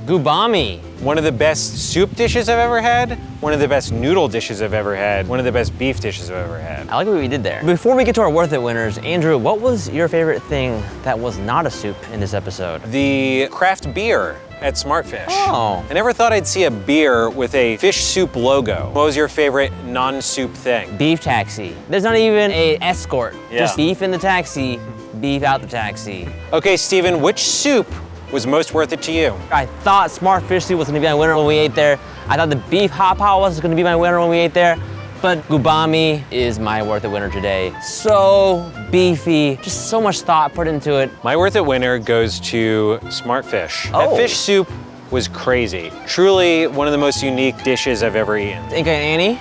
Gubami. One of the best soup dishes I've ever had, one of the best noodle dishes I've ever had, one of the best beef dishes I've ever had. I like what we did there. Before we get to our Worth It winners, Andrew, what was your favorite thing that was not a soup in this episode? The craft beer at Smartfish. Oh. I never thought I'd see a beer with a fish soup logo. What was your favorite non-soup thing? Beef taxi. There's not even a escort. Yeah. Just beef in the taxi, beef out the taxi. Okay, Steven, which soup was most worth it to you? I thought Smartfish soup was gonna be my winner when we ate there. I thought the beef hot pot was gonna be my winner when we ate there. But Gubami is my Worth It winner today. So beefy, just so much thought put into it. My Worth It winner goes to Smartfish. Oh. That fish soup was crazy. Truly one of the most unique dishes I've ever eaten. Inga and Annie?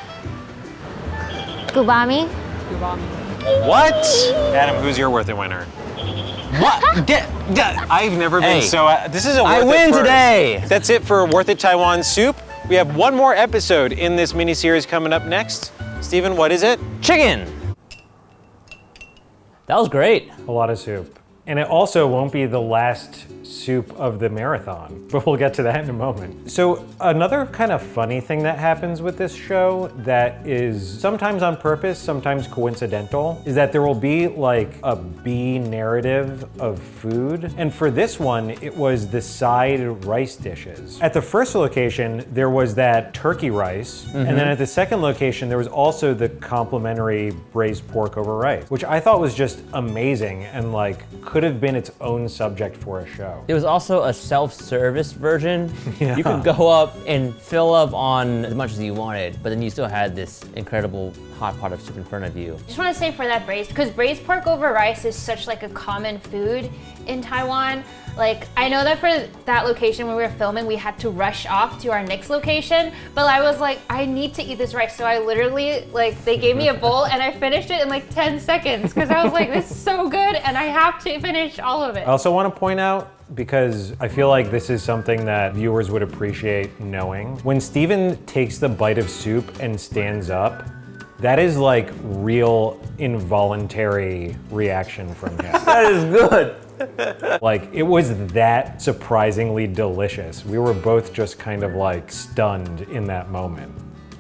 Gubami. What? Adam, who's your Worth It winner? What? I've never been Hey, so, this is a Worth I It win first. today. That's it for Worth It Taiwan Soup. We have one more episode in this mini-series coming up next. Steven, what is it? Chicken. That was great. A lot of soup. And it also won't be the last soup of the marathon, but we'll get to that in a moment. So another kind of funny thing that happens with this show that is sometimes on purpose, sometimes coincidental, is that there will be like a B narrative of food. And for this one, it was the side rice dishes. At the first location, there was that turkey rice. And then at the second location, there was also the complimentary braised pork over rice, which I thought was just amazing and like could have been its own subject for a show. There was also a self-service version. Yeah. You could go up and fill up on as much as you wanted, but then you still had this incredible hot pot of soup in front of you. Just want to say for that braised, because braised pork over rice is such like a common food in Taiwan. Like, I know that for that location when we were filming, we had to rush off to our next location, but I was like, I need to eat this rice. So I literally, like, they gave me a bowl and I finished it in like 10 seconds because I was like, this is so good and I have to finish all of it. I also want to point out, because I feel like this is something that viewers would appreciate knowing. When Steven takes the bite of soup and stands up, that is like real involuntary reaction from him. That is good. Like, it was that surprisingly delicious. We were both just kind of like stunned in that moment.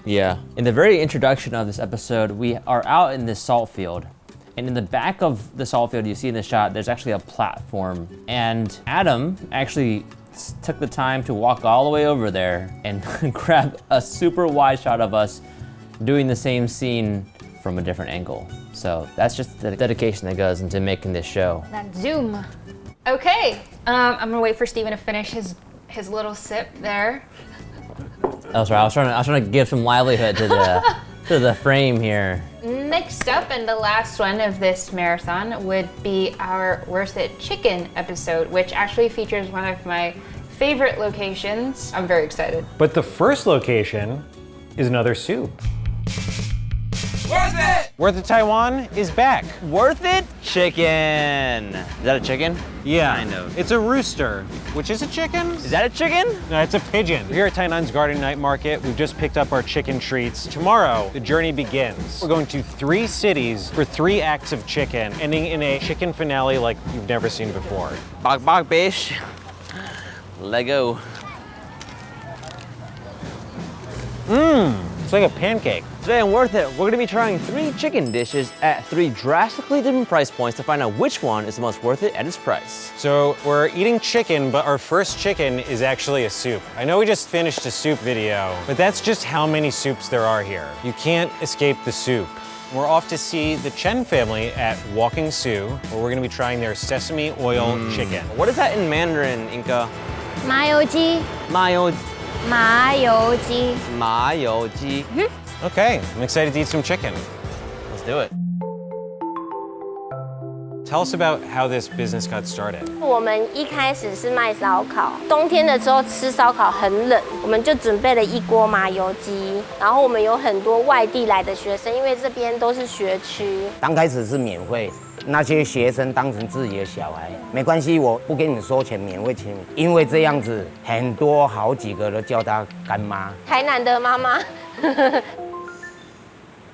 Yeah. In the very introduction of this episode, we are out in this salt field. And in the back of the salt field you see in the shot, there's actually a platform. And Adam actually took the time to walk all the way over there and grab a super wide shot of us doing the same scene from a different angle. So that's just the dedication that goes into making this show. That zoom. Okay, I'm gonna wait for Steven to finish his little sip there. Oh, sorry. I was trying to give some livelihood to the frame here. Next up, and the last one of this marathon, would be our Worth It Chicken episode, which actually features one of my favorite locations. I'm very excited. But the first location is another soup. Worth It! Worth It Taiwan is back. Worth It Chicken. Is that a chicken? Yeah, Kind of. It's a rooster, which is a chicken. Is that a chicken? No, it's a pigeon. We're here at Tainan's Garden Night Market. We've just picked up our chicken treats. Tomorrow, the journey begins. We're going to 3 cities for 3 acts of chicken, ending in a chicken finale like you've never seen before. Bok bok bish. Lego. It's like a pancake. Today on Worth It, we're gonna be trying 3 chicken dishes at 3 drastically different price points to find out which one is the most worth it at its price. So we're eating chicken, but our first chicken is actually a soup. I know we just finished a soup video, but that's just how many soups there are here. You can't escape the soup. We're off to see the Chen family at Walking Su, where we're gonna be trying their Sesame Oil Chicken. What is that in Mandarin, Inga? 麻油鸡. 麻油鸡. Okay, I'm excited to eat some chicken. Let's do it. Tell us about how this business got started. 我们一开始是卖烧烤，冬天的时候吃烧烤很冷，我们就准备了一锅麻油鸡。然后我们有很多外地来的学生，因为这边都是学区。刚开始是免费，那些学生当成自己的小孩，没关系，我不给你收钱，免费请你。因为这样子，很多好几个都叫他干妈。台南的妈妈。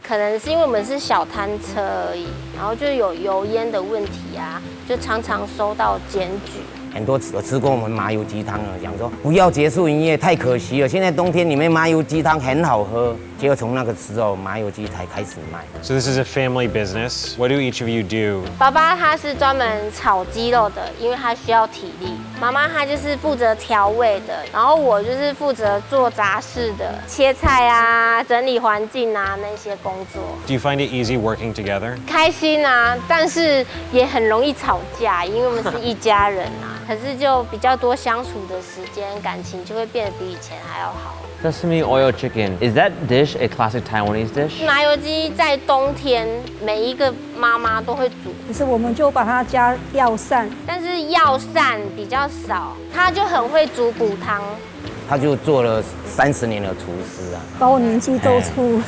可能是因为我们是小摊车而已，然后就有油烟的问题啊，就常常收到检举。很多有吃过我们麻油鸡汤了，想说不要结束营业，太可惜了。现在冬天里面麻油鸡汤很好喝，结果从那个时候麻油鸡才开始卖。So this is a family business. What do each of you do? 爸爸他是专门炒鸡肉的，因为他需要体力。妈妈她就是负责调味的，然后我就是负责做杂事的，切菜啊、整理环境啊那些工作。Do you find it easy working together? 开心啊，但是也很容易吵架，因为我们是一家人啊。可是就比较多相处的时间，感情就会变得比以前还要好。Sesame Oil Chicken. Is that dish a classic Taiwanese dish? 麻油鸡在冬天每一个妈妈都会煮，可是我们就把它加药膳，但是药膳比较少，他就很会煮骨汤。他就做了30年的厨师啊，把我年纪都出。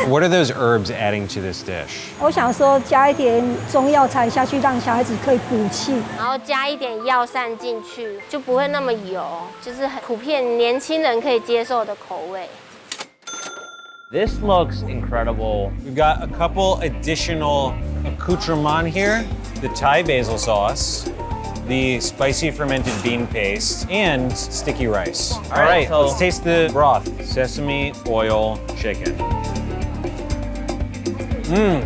What are those herbs adding to this dish? 我想说加一点中药材下去，让小孩子可以补气，然后加一点药膳进去，就不会那么油，就是很普遍年轻人可以接受的口味。This looks incredible. We've got a couple additional accoutrements here. The Thai basil sauce, the spicy fermented bean paste, and sticky rice. All right, so let's taste the broth. Sesame oil chicken.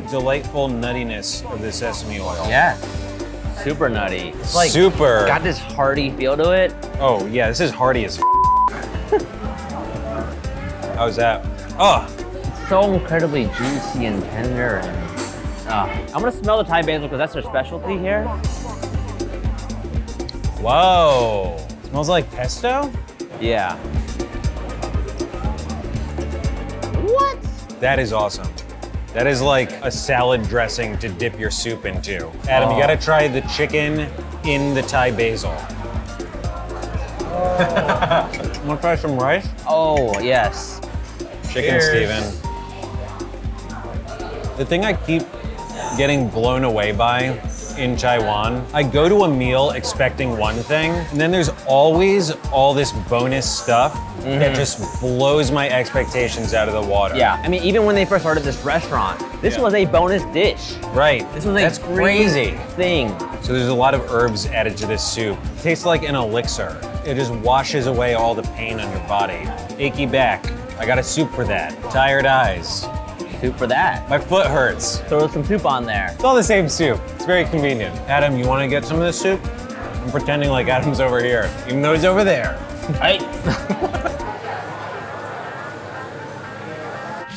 Delightful nuttiness of the sesame oil. Yeah. Super nutty. It's like Super. got this hearty feel to it. Oh yeah, this is hearty as How's that? Oh, It's so incredibly juicy and tender. And, I'm gonna smell the Thai basil because that's their specialty here. whoa. Smells like pesto? Yeah. What? That is awesome. That is like a salad dressing to dip your soup into. Adam, you gotta try the chicken in the Thai basil. Wanna try some rice? Oh, yes. Chicken, Cheers. Steven. The thing I keep getting blown away by in Taiwan, I go to a meal expecting one thing, and then there's always all this bonus stuff that just blows my expectations out of the water. Yeah, I mean, even when they first started this restaurant, this was a bonus dish. Right. This was a That's free crazy. thing. So there's a lot of herbs added to this soup. It tastes like an elixir. It just washes away all the pain on your body. Achy back, I got a soup for that. Tired eyes, Soup for that. my foot hurts. Throw some soup on there. It's all the same soup. It's very convenient. Adam, you wanna get some of this soup? I'm pretending like Adam's over here, even though he's over there. Hey.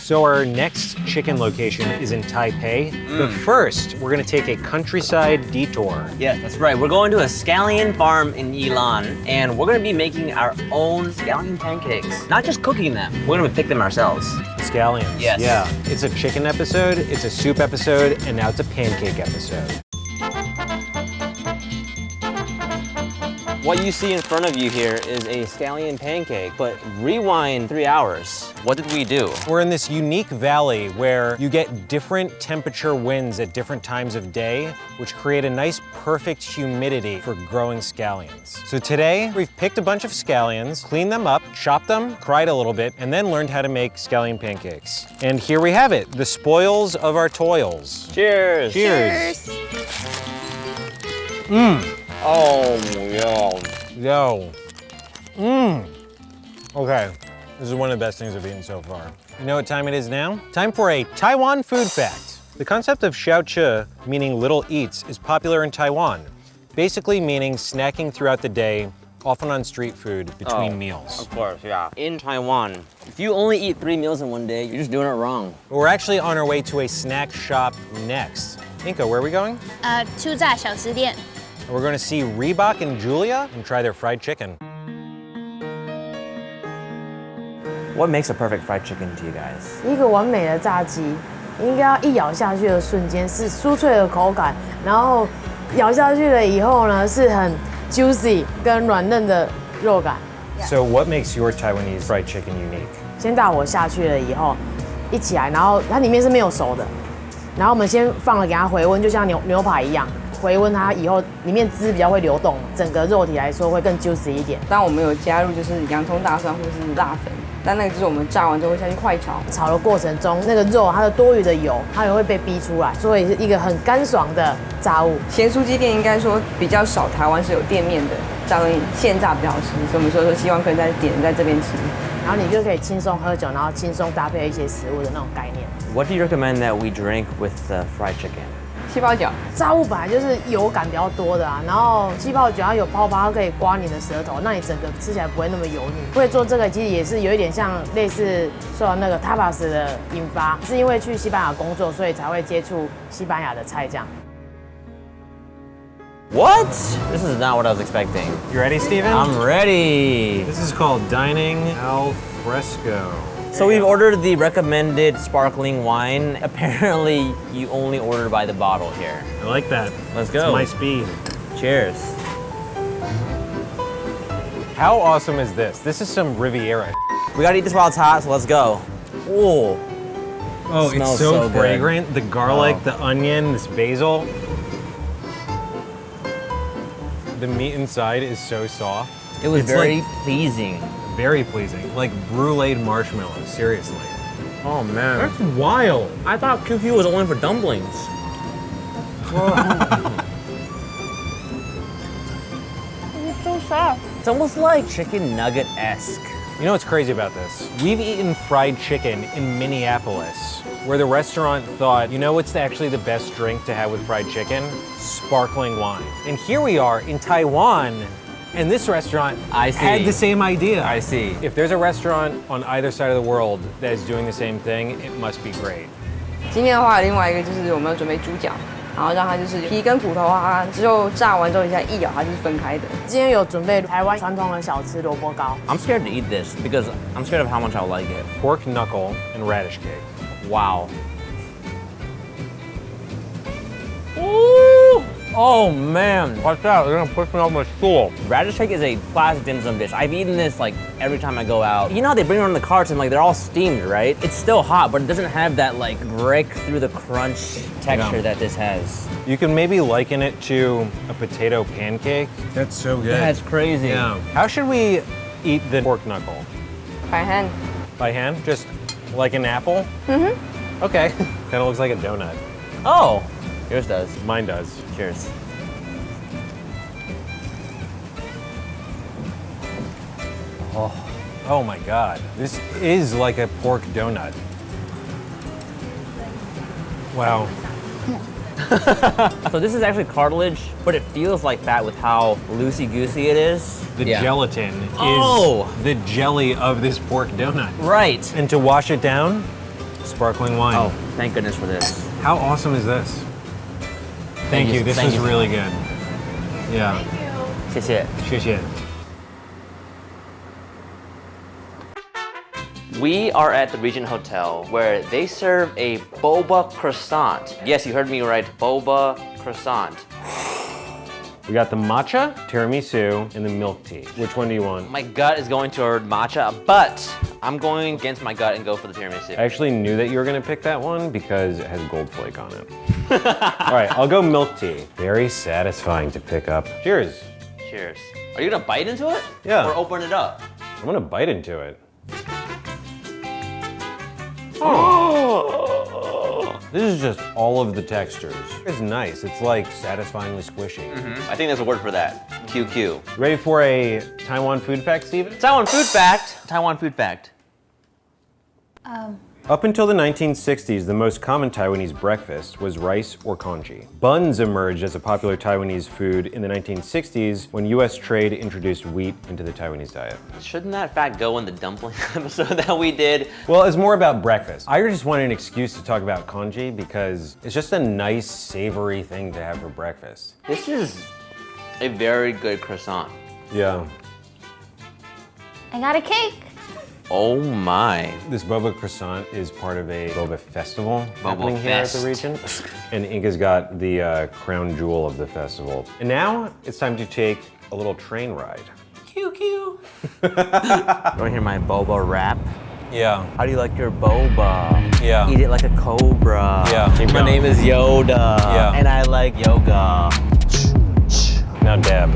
So our next chicken location is in Taipei. But first, we're gonna take a countryside detour. Yes, that's right. We're going to a scallion farm in Yilan, and we're gonna be making our own scallion pancakes. Not just cooking them, we're gonna pick them ourselves. Scallions. Yes. Yeah. It's a chicken episode, it's a soup episode, and now it's a pancake episode. What you see in front of you here is a scallion pancake, but rewind 3 hours. What did we do? We're in this unique valley where you get different temperature winds at different times of day, which create a nice perfect humidity for growing scallions. So today, we've picked a bunch of scallions, cleaned them up, chopped them, cried a little bit, and then learned how to make scallion pancakes. And here we have it, the spoils of our toils. Cheers. Cheers. Oh, yo. Okay, this is one of the best things I've eaten so far. You know what time it is now? Time for a Taiwan food fact. The concept of xiaoche, meaning little eats, is popular in Taiwan, basically meaning snacking throughout the day, often on street food between meals. Of course, yeah. In Taiwan, if you only eat 3 meals in one day, you're just doing it wrong. We're actually on our way to a snack shop next. Inga, where are we going? 初榨小吃店. We're going to see Reebok and Julia and try their fried chicken. What makes a perfect fried chicken to you guys? 一个完美的炸鸡，应该要一咬下去的瞬间是酥脆的口感，然后咬下去了以后呢，是很 juicy 跟软嫩的肉感。So what makes your Taiwanese fried chicken unique? 先大火下去了以后，一起来，然后它里面是没有熟的，然后我们先放了给它回温，就像牛排一样。回温它以后，里面汁比较会流动，整个肉体来说会更 juicy 一点。当我们有加入就是洋葱、大蒜或是辣粉，但那个就是我们炸完之后会下去快炒。炒的过程中，那个肉它的多余的油，它也会被逼出来，所以是一个很干爽的炸物。咸酥鸡店应该说比较少，台湾是有店面的，炸东西现炸比较好吃，所以我们说希望客人在点在这边吃。然后你就可以轻松喝酒，然后轻松搭配一些食物的那种概念。What do you recommend that we drink with the fried chicken? 气泡酒，炸物本来就是油感比较多的啊，然后气泡酒它有泡泡，它可以刮你的舌头，那你整个吃起来不会那么油腻。会做这个其实也是有一点像类似受到那个 tapas 的引发，是因为去西班牙工作，所以才会接触西班牙的菜这样。What? This is not what I was expecting. You ready, Steven? I'm ready. This is called dining al fresco. So we've ordered the recommended sparkling wine. Apparently, you only order by the bottle here. I like that. Let's go. It's my speed. Cheers. How awesome is this? This is some Riviera. We gotta eat this while it's hot, so let's go. Ooh. Oh, Smells it's so so good. fragrant. The garlic, the onion, this basil. The meat inside is so soft. It was It's very like- pleasing. Very pleasing. Like bruleed marshmallows, seriously. Oh man. That's wild. I thought QQ was only for dumplings. It's so soft. It's almost like chicken nugget-esque. You know what's crazy about this? We've eaten fried chicken in Minneapolis, where the restaurant thought, you know what's actually the best drink to have with fried chicken? Sparkling wine. And here we are in Taiwan, and this restaurant had the same idea. I see. If there's a restaurant on either side of the world that is doing the same thing, it must be great. 今天的话，另外一个就是我们要准备猪脚，然后让它就是皮跟骨头啊，之后炸完之后，你现在一咬它就是分开的。今天有准备台湾传统的小吃萝卜糕。 I'm scared to eat this because I'm scared of how much I'll like it. Pork knuckle and radish cake. Wow. Ooh! Oh man, watch out, they're gonna push me off my stool. Radish cake is a classic dim sum dish. I've eaten this like every time I go out. You know how they bring it on the carts and like they're all steamed, right? It's still hot, but it doesn't have that like break through the crunch texture that this has. You can maybe liken it to a potato pancake. That's so good. That's crazy. Yeah. How should we eat the pork knuckle? By hand. By hand? Just like an apple? Mm-hmm. Okay. Kind of looks like a donut. Oh, yours does. Mine does. Cheers. Oh my God. This is like a pork donut. Wow. So this is actually cartilage, but it feels like fat with how loosey-goosey it is. The gelatin is Oh! the jelly of this pork donut. Right. And to wash it down, sparkling wine. Oh, thank goodness for this. How awesome is this? Thank you. This was really good. Yeah. 谢谢。谢谢. We are at the Regent Hotel where they serve a Boba Croissant. Yes, you heard me right, Boba Croissant. We got the matcha, tiramisu, and the milk tea. Which one do you want? My gut is going toward matcha, but I'm going against my gut and go for the tiramisu. I actually knew that you were gonna pick that one because it has gold flake on it. All right, I'll go milk tea. Very satisfying to pick up. Cheers. Cheers. Are you gonna bite into it? Yeah. Or open it up? I'm gonna bite into it. Oh. This is just all of the textures. It's nice. It's like satisfyingly squishy. I think there's a word for that. QQ. Ready for a Taiwan food fact, Steven? Taiwan food fact. Taiwan food fact. Up until the 1960s, the most common Taiwanese breakfast was rice or congee. Buns emerged as a popular Taiwanese food in the 1960s when US trade introduced wheat into the Taiwanese diet. Shouldn't that fact go in the dumpling episode that we did? Well, it's more about breakfast. I just wanted an excuse to talk about congee because it's just a nice, savory thing to have for breakfast. This is a very good croissant. Yeah. I got a cake. Oh my. This Boba Croissant is part of a Boba festival happening here at Fest. the Regent. And Inga's got the crown jewel of the festival. And now it's time to take a little train ride. QQ. You wanna hear my boba rap? Yeah. How do you like your boba? Yeah. Eat it like a cobra. Yeah. Keep My going. name is Yoda. Yeah. And I like yoga. Now dab.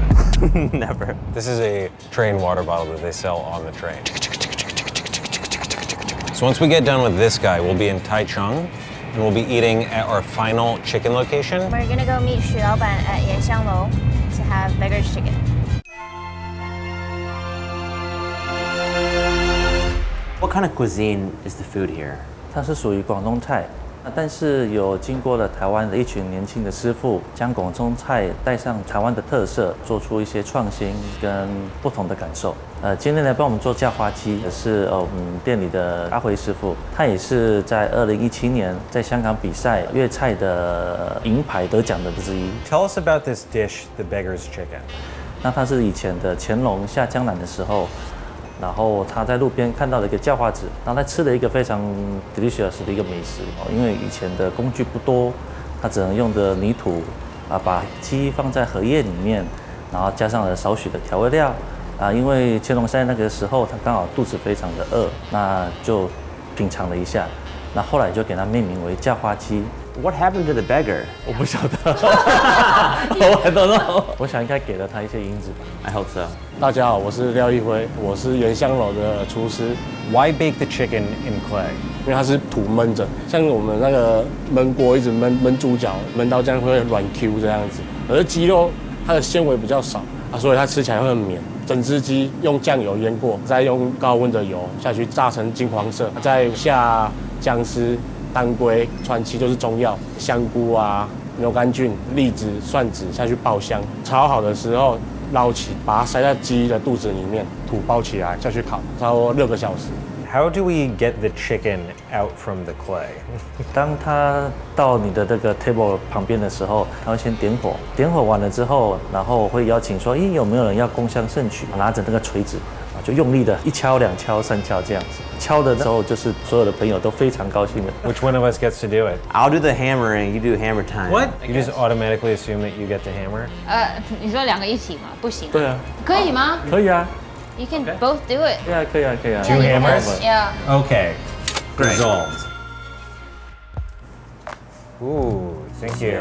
Never. This is a train water bottle that they sell on the train. So once we get done with this guy, we'll be in Taichung, and we'll be eating at our final chicken location. We're gonna go meet 徐老板 at Yanxianglou to have Beggar's Chicken. What kind of cuisine is the food here? 它是属于广东菜，但是有经过了台湾的一群年轻的师傅，将广东菜带上台湾的特色，做出一些创新跟不同的感受。今天来帮我们做叫花鸡的是我们店里的阿辉师傅，他也是在2017年在香港比赛粤菜的银牌得奖的之一。 Tell us about this dish, the Beggar's Chicken. 那他是以前的乾隆下江南的时候。然后他在路边看到了一个叫花子，然后他吃了一个非常 delicious 的一个美食哦，因为以前的工具不多，他只能用的泥土把鸡放在荷叶里面，然后加上了少许的调味料因为乾隆在那个时候他刚好肚子非常的饿，那就品尝了一下，那后来就给它命名为叫花鸡。 What happened to the beggar? 我不晓得，I don't know。我想应该给了他一些银子吧。I hope so. 大家好，我是廖一辉，我是原香楼的厨师。 Why bake the chicken in clay? 因为它是土焖着，像我们那个焖锅一直焖猪脚，焖到这样会软 Q 这样子。而鸡肉它的纤维比较少所以它吃起来会很绵。整只鸡用酱油腌过，再用高温的油下去炸成金黄色，再下姜丝。 当归、川七就是中药，香菇牛肝菌、栗子、蒜子下去爆香，炒好的时候捞起，把它塞在鸡的肚子里面，土包起来下去烤，差不多6个小时。 How do we get the chicken out from the clay? 当它到你的这个 table 旁边的时候，它会先点火，点火完了之后，然后会邀请说，有没有人要共襄盛举？拿着那个锤子就用力的1敲、2敲、3敲这样子。敲的时候，就是所有的朋友都非常高兴的。 Which one of us gets to do it? I'll do the hammering. You do hammer time. What? You just automatically assume that you get to hammer? 你说2个一起吗？不行。对啊。可以吗？可以啊。 You can both do it. 对啊，可以啊，可以啊。 2 hammers? Yeah. Okay. Great. Resolved. Ooh, thank you.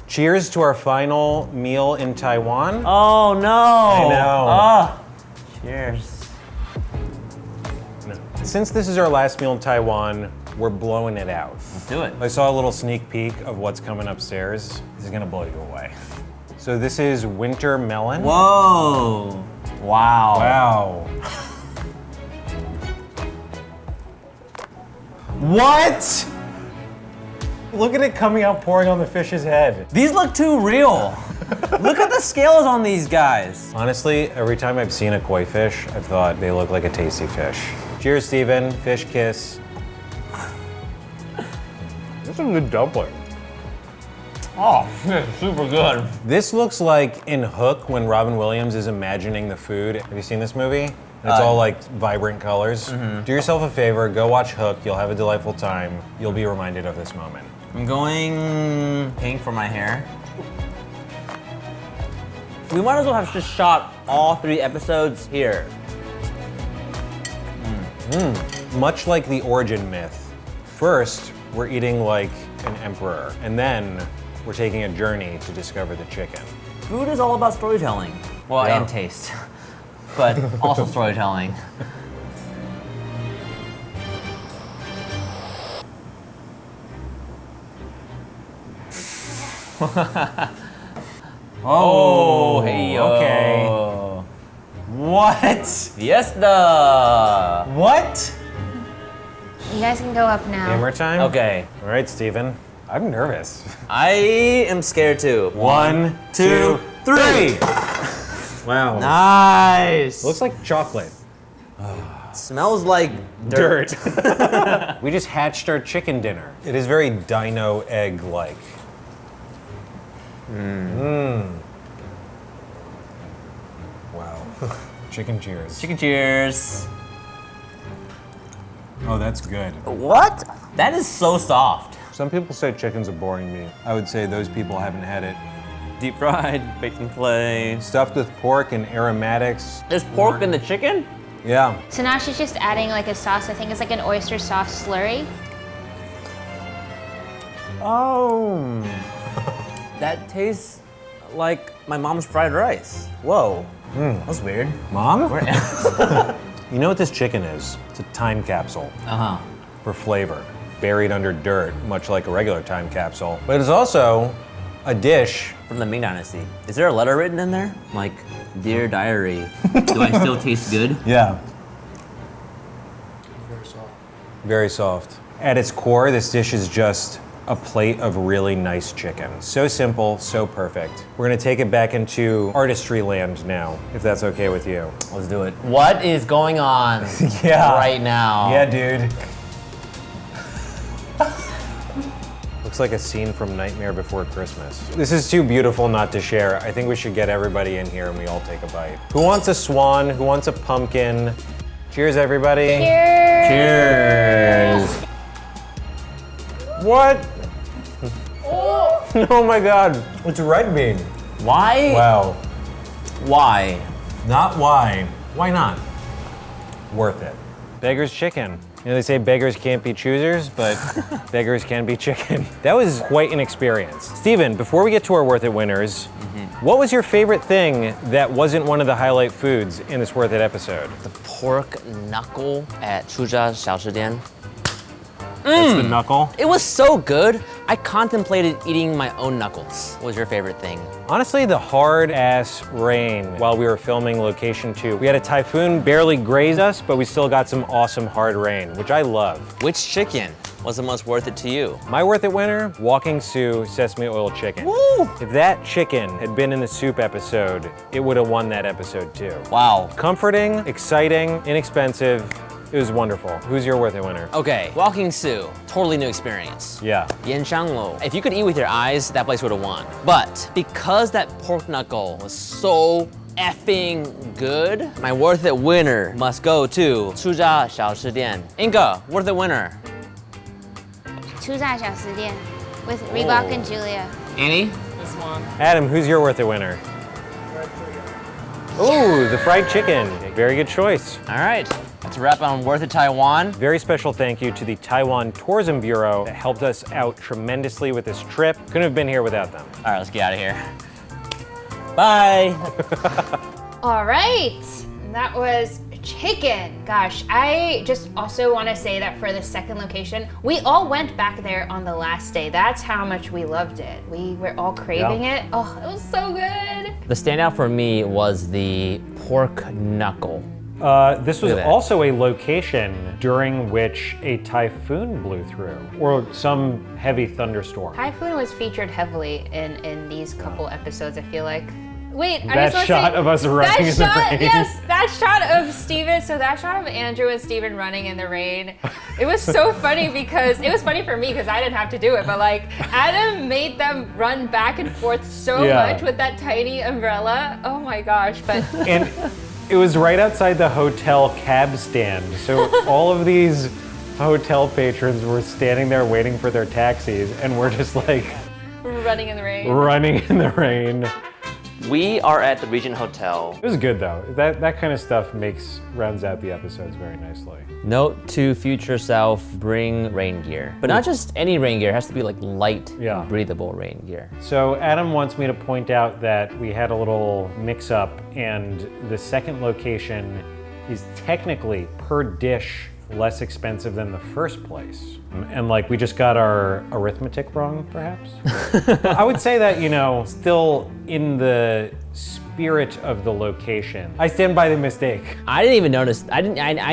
Cheers to our final meal in Taiwan. Oh no! I know. Cheers. Since this is our last meal in Taiwan, we're blowing it out. Let's do it. I saw a little sneak peek of what's coming upstairs. This is gonna blow you away. So this is winter melon. Whoa! Wow. Wow. What? Look at it coming out pouring on the fish's head. These look too real. Look at the scales on these guys. Honestly, every time I've seen a koi fish, I've thought they look like a tasty fish. Cheers, Steven. Fish kiss. That's a good dumpling. Oh, it's super good. This looks like in Hook when Robin Williams is imagining the food. Have you seen this movie? It's all like vibrant colors. Do yourself a favor, go watch Hook. You'll have a delightful time. You'll be reminded of this moment. I'm going pink for my hair. We might as well have just shot all 3 episodes here. Much like the origin myth. First, we're eating like an emperor, and then we're taking a journey to discover the chicken. Food is all about storytelling. Well, Yeah. and taste, but also storytelling. Oh, hey, okay. What? Fiesta! What? You guys can go up now. Hammer time? Okay. All right, Steven. I'm nervous. I am scared too. 1, 2, 3. Wow. Nice. Looks like chocolate. Smells like dirt. We just hatched our chicken dinner. It is very dino egg-like. Wow. Chicken cheers. Chicken cheers. Oh, that's good. What? That is so soft. Some people say chicken's a boring meat. I would say those people haven't had it. Deep fried, baked in clay. Stuffed with pork and aromatics. There's pork in the chicken? Yeah. So now she's just adding like a sauce. I think it's like an oyster sauce slurry. Oh. That tastes like my mom's fried rice. Whoa. That's weird. Mom? You know what this chicken is? It's a time capsule. For flavor. Buried under dirt, much like a regular time capsule. But it's also a dish. From the Ming Dynasty. Is there a letter written in there? Like, dear diary, do I still taste good? Yeah. Very soft. At its core, this dish is just a plate of really nice chicken. So simple, so perfect. We're gonna take it back into artistry land now, if that's okay with you. Let's do it. What is going on right now? Yeah, dude. Looks like a scene from Nightmare Before Christmas. This is too beautiful not to share. I think we should get everybody in here and we all take a bite. Who wants a swan? Who wants a pumpkin? Cheers, everybody. Cheers. Cheers. What? Oh my God, it's red bean. Why? Wow. Why? Not why. Why not? Worth it. Beggar's chicken. You know, they say beggars can't be choosers, but beggars can be chicken. That was quite an experience. Steven, before we get to our Worth It winners, what was your favorite thing that wasn't one of the highlight foods in this Worth It episode? The pork knuckle at Chuzha Xiaoshi. That's the knuckle? It was so good. I contemplated eating my own knuckles. What was your favorite thing? Honestly, the hard-ass rain while we were filming location 2. We had a typhoon barely graze us, but we still got some awesome hard rain, which I love. Which chicken was the most worth it to you? My Worth It winner, Walking Sue Sesame Oil Chicken. Woo! If that chicken had been in the soup episode, it would have won that episode too. Wow. Comforting, exciting, inexpensive. It was wonderful. Who's your Worth It winner? Okay, Walking Sue, totally new experience. Yeah. Yanshanglo. If you could eat with your eyes, that place would have won. But because that pork knuckle was so effing good, my Worth It winner must go to Chuzha Xiaoshi. Inga, Worth It winner. 出炸小食店 with Reebok and Julia. Annie? This one. Adam, who's your Worth It winner? Ooh, the fried chicken. Very good choice. All right, that's a wrap on Worth It Taiwan. Very special thank you to the Taiwan Tourism Bureau that helped us out tremendously with this trip. Couldn't have been here without them. All right, let's get out of here. Bye. All right, that was chicken. Gosh, I just also want to say that for the second location, we all went back there on the last day. That's how much we loved it. We were all craving it. Oh, it was so good. The standout for me was the pork knuckle. This was also a location during which a typhoon blew through, or some heavy thunderstorm. Typhoon was featured heavily in these couple episodes, I feel like. Wait, That shot of us running in the rain. Yes, that shot of Steven. So that shot of Andrew and Steven running in the rain. It was so funny because it was funny for me because I didn't have to do it, but like Adam made them run back and forth so much with that tiny umbrella. Oh my gosh! But and it was right outside the hotel cab stand, so all of these hotel patrons were standing there waiting for their taxis, and we're just like running in the rain. Running in the rain. We are at the Regent Hotel. It was good though. That kind of stuff rounds out the episodes very nicely. Note to future self, bring rain gear. But not just any rain gear, it has to be like light, breathable rain gear. So Adam wants me to point out that we had a little mix up and the second location is technically per dish less expensive than the first place. And like we just got our arithmetic wrong, perhaps? I would say that, still in the spirit of the location. I stand by the mistake. I didn't even notice, I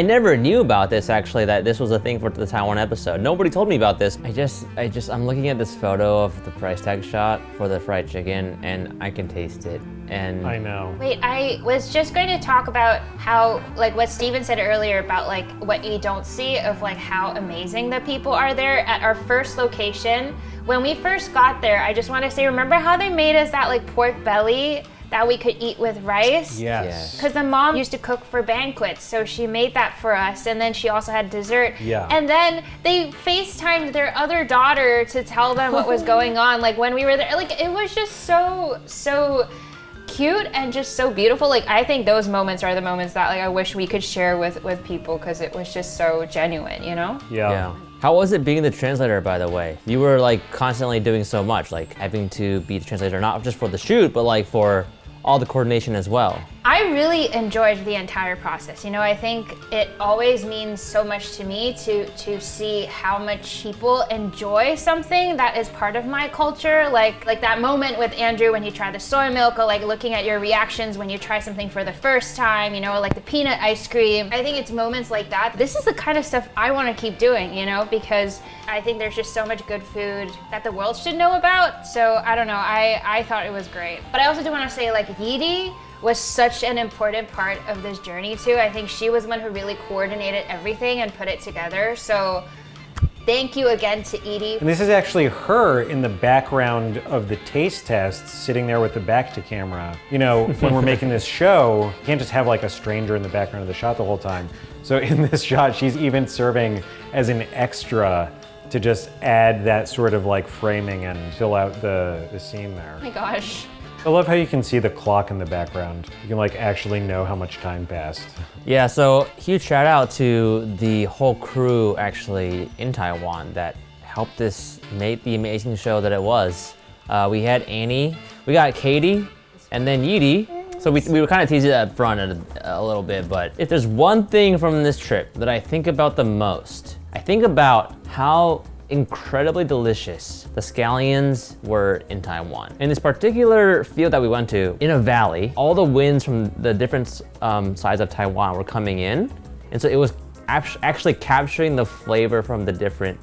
never knew about this actually, that this was a thing for the Taiwan episode. Nobody told me about this. I'm looking at this photo of the price tag shot for the fried chicken and I can taste it. And I know. Wait, I was just going to talk about how, like what Steven said earlier about like what you don't see of like how amazing the people are there at our first location. When we first got there, I just want to say, remember how they made us that like pork belly that we could eat with rice? Yes. Because the mom used to cook for banquets, so she made that for us, and then she also had dessert. Yeah. And then they FaceTimed their other daughter to tell them what was going on, like when we were there. Like it was just so cute and just so beautiful. Like I think those moments are the moments that like I wish we could share with people because it was just so genuine, Yeah. How was it being the translator, by the way? You were like constantly doing so much, like having to be the translator, not just for the shoot, but like for all the coordination as well. I really enjoyed the entire process. I think it always means so much to me to see how much people enjoy something that is part of my culture. Like that moment with Andrew when he tried the soy milk, or like looking at your reactions when you try something for the first time, like the peanut ice cream. I think it's moments like that. This is the kind of stuff I want to keep doing, because I think there's just so much good food that the world should know about. So I don't know, I thought it was great. But I also do want to say like Yidi was such an important part of this journey too. I think she was the one who really coordinated everything and put it together. So thank you again to Edie. And this is actually her in the background of the taste tests, sitting there with the back to camera. When we're making this show, you can't just have like a stranger in the background of the shot the whole time. So in this shot, she's even serving as an extra to just add that sort of like framing and fill out the scene there. Oh my gosh. I love how you can see the clock in the background. You can like actually know how much time passed. Yeah, so huge shout out to the whole crew actually in Taiwan that helped this make the amazing show that it was. We had Annie, we got Katie, and then Yidi. So we were kind of teasing it up front a little bit, but if there's one thing from this trip that I think about the most, I think about how incredibly delicious the scallions were in Taiwan. In this particular field that we went to, in a valley, all the winds from the different sides of Taiwan were coming in. And so it was actually capturing the flavor from the different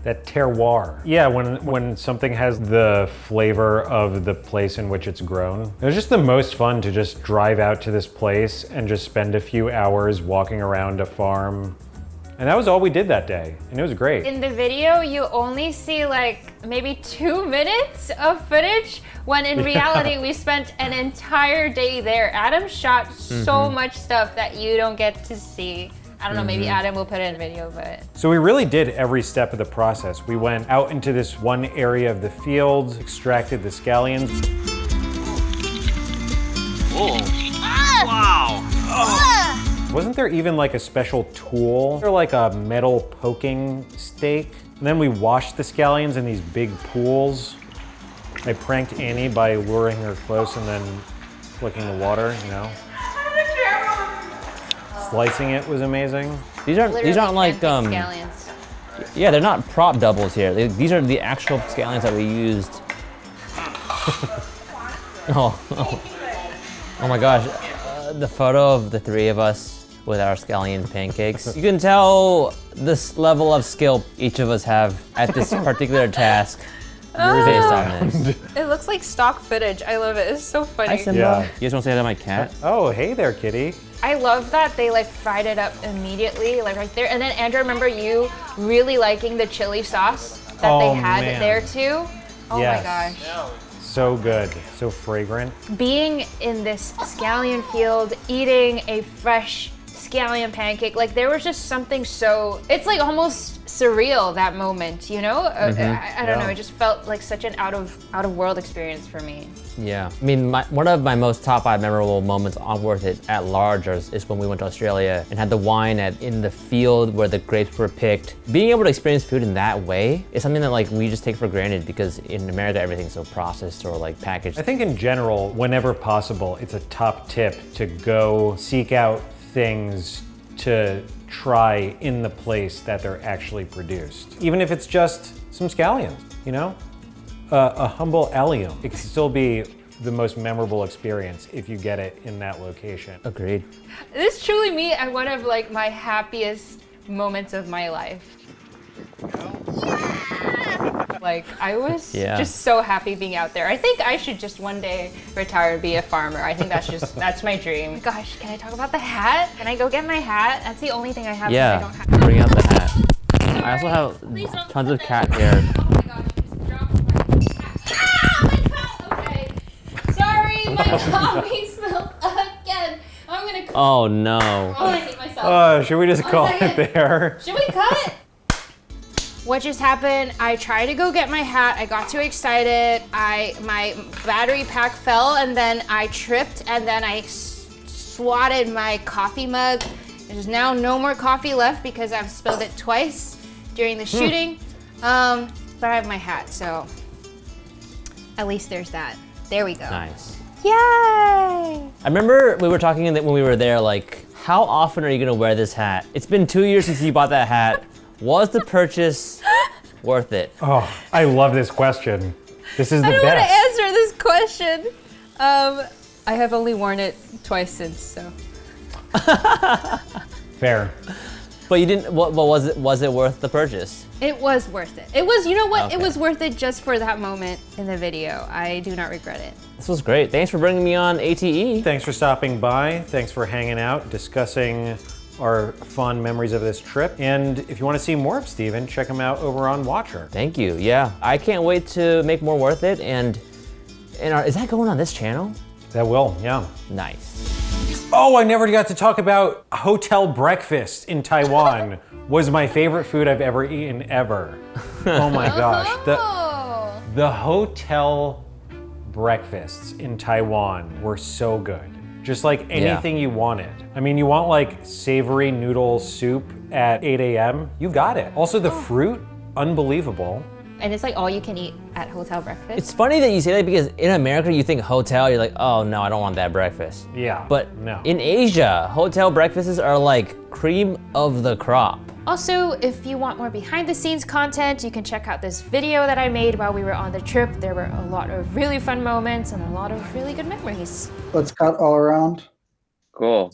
that terroir. Yeah, when something has the flavor of the place in which it's grown. It was just the most fun to just drive out to this place and just spend a few hours walking around a farm. And that was all we did that day, and it was great. In the video, you only see like maybe 2 minutes of footage, when in reality, we spent an entire day there. Adam shot so much stuff that you don't get to see. I don't know, maybe Adam will put it in a video, but. So we really did every step of the process. We went out into this one area of the field, extracted the scallions. Oh, wow. Oh. Wasn't there even like a special tool? Or like a metal poking stake? And then we washed the scallions in these big pools. I pranked Annie by luring her close and then flicking the water, Slicing it was amazing. These aren't like scallions. Yeah, they're not prop doubles here. These are the actual scallions that we used. Oh my gosh, the photo of the three of us with our scallion pancakes. You can tell this level of skill each of us have at this particular task. based on this. It looks like stock footage. I love it. It's so funny. Hi, Simba. Yeah. You guys want to say hi to my cat? Oh, hey there, kitty. I love that they like fried it up immediately, like right there. And then Andrew, I remember you really liking the chili sauce that they had there too. Oh Yes. my gosh. So good, so fragrant. Being in this scallion field, eating a fresh scallion pancake, like there was just something so, it's like almost surreal, that moment, you know? I don't know, it just felt like such an out of world experience for me. Yeah, I mean, one of my most top 5 memorable moments on Worth It at large is when we went to Australia and had the wine in the field where the grapes were picked. Being able to experience food in that way is something that like we just take for granted because in America everything's so processed or like packaged. I think in general, whenever possible, it's a top tip to go seek out things to try in the place that they're actually produced. Even if it's just some scallions, you know? A humble allium. It can still be the most memorable experience if you get it in that location. Agreed. This is truly me at one of like my happiest moments of my life. Like I was just so happy being out there. I think I should just one day retire and be a farmer. I think that's my dream. Gosh, can I talk about the hat? Can I go get my hat? That's the only thing I have. Yeah, I don't have. bring out the hat. I also have tons of cat hair. My coffee smelled again. I'm gonna. Oh no. Oh, I hate myself. Should we just call it there? Should we cut? What just happened? I tried to go get my hat. I got too excited. My battery pack fell, and then I tripped, and then I swatted my coffee mug. There's now no more coffee left because I've spilled it twice during the shooting. But I have my hat, so at least there's that. There we go. Nice. Yay! I remember we were talking when we were there, like, how often are you gonna wear this hat? It's been 2 years since you bought that hat. Was the purchase worth it? Oh, I love this question. This is the I don't want to best. answer this question. I have only worn it twice since, so. Fair. But you didn't. What was it worth the purchase? It was worth it. It was, you know what? Okay. It was worth it just for that moment in the video. I do not regret it. This was great. Thanks for bringing me on ATE. Thanks for stopping by. Thanks for hanging out, discussing our fun memories of this trip. And if you want to see more of Steven, check him out over on Watcher. Thank you. Yeah, I can't wait to make more Worth It. And is that going on this channel? That will, yeah. Nice. Oh, I never got to talk about hotel breakfast in Taiwan. Was my favorite food I've ever eaten ever. Oh my gosh. The hotel breakfasts in Taiwan were so good. Just like anything you wanted. I mean, you want like savory noodle soup at 8 a.m., you got it. Also the fruit, unbelievable. And it's like all you can eat at hotel breakfast. It's funny that you say that because in America you think hotel, you're like, oh no, I don't want that breakfast. Yeah. But no. In Asia, hotel breakfasts are like cream of the crop. Also, if you want more behind the scenes content, you can check out this video that I made while we were on the trip. There were a lot of really fun moments and a lot of really good memories. Let's cut all around. Cool.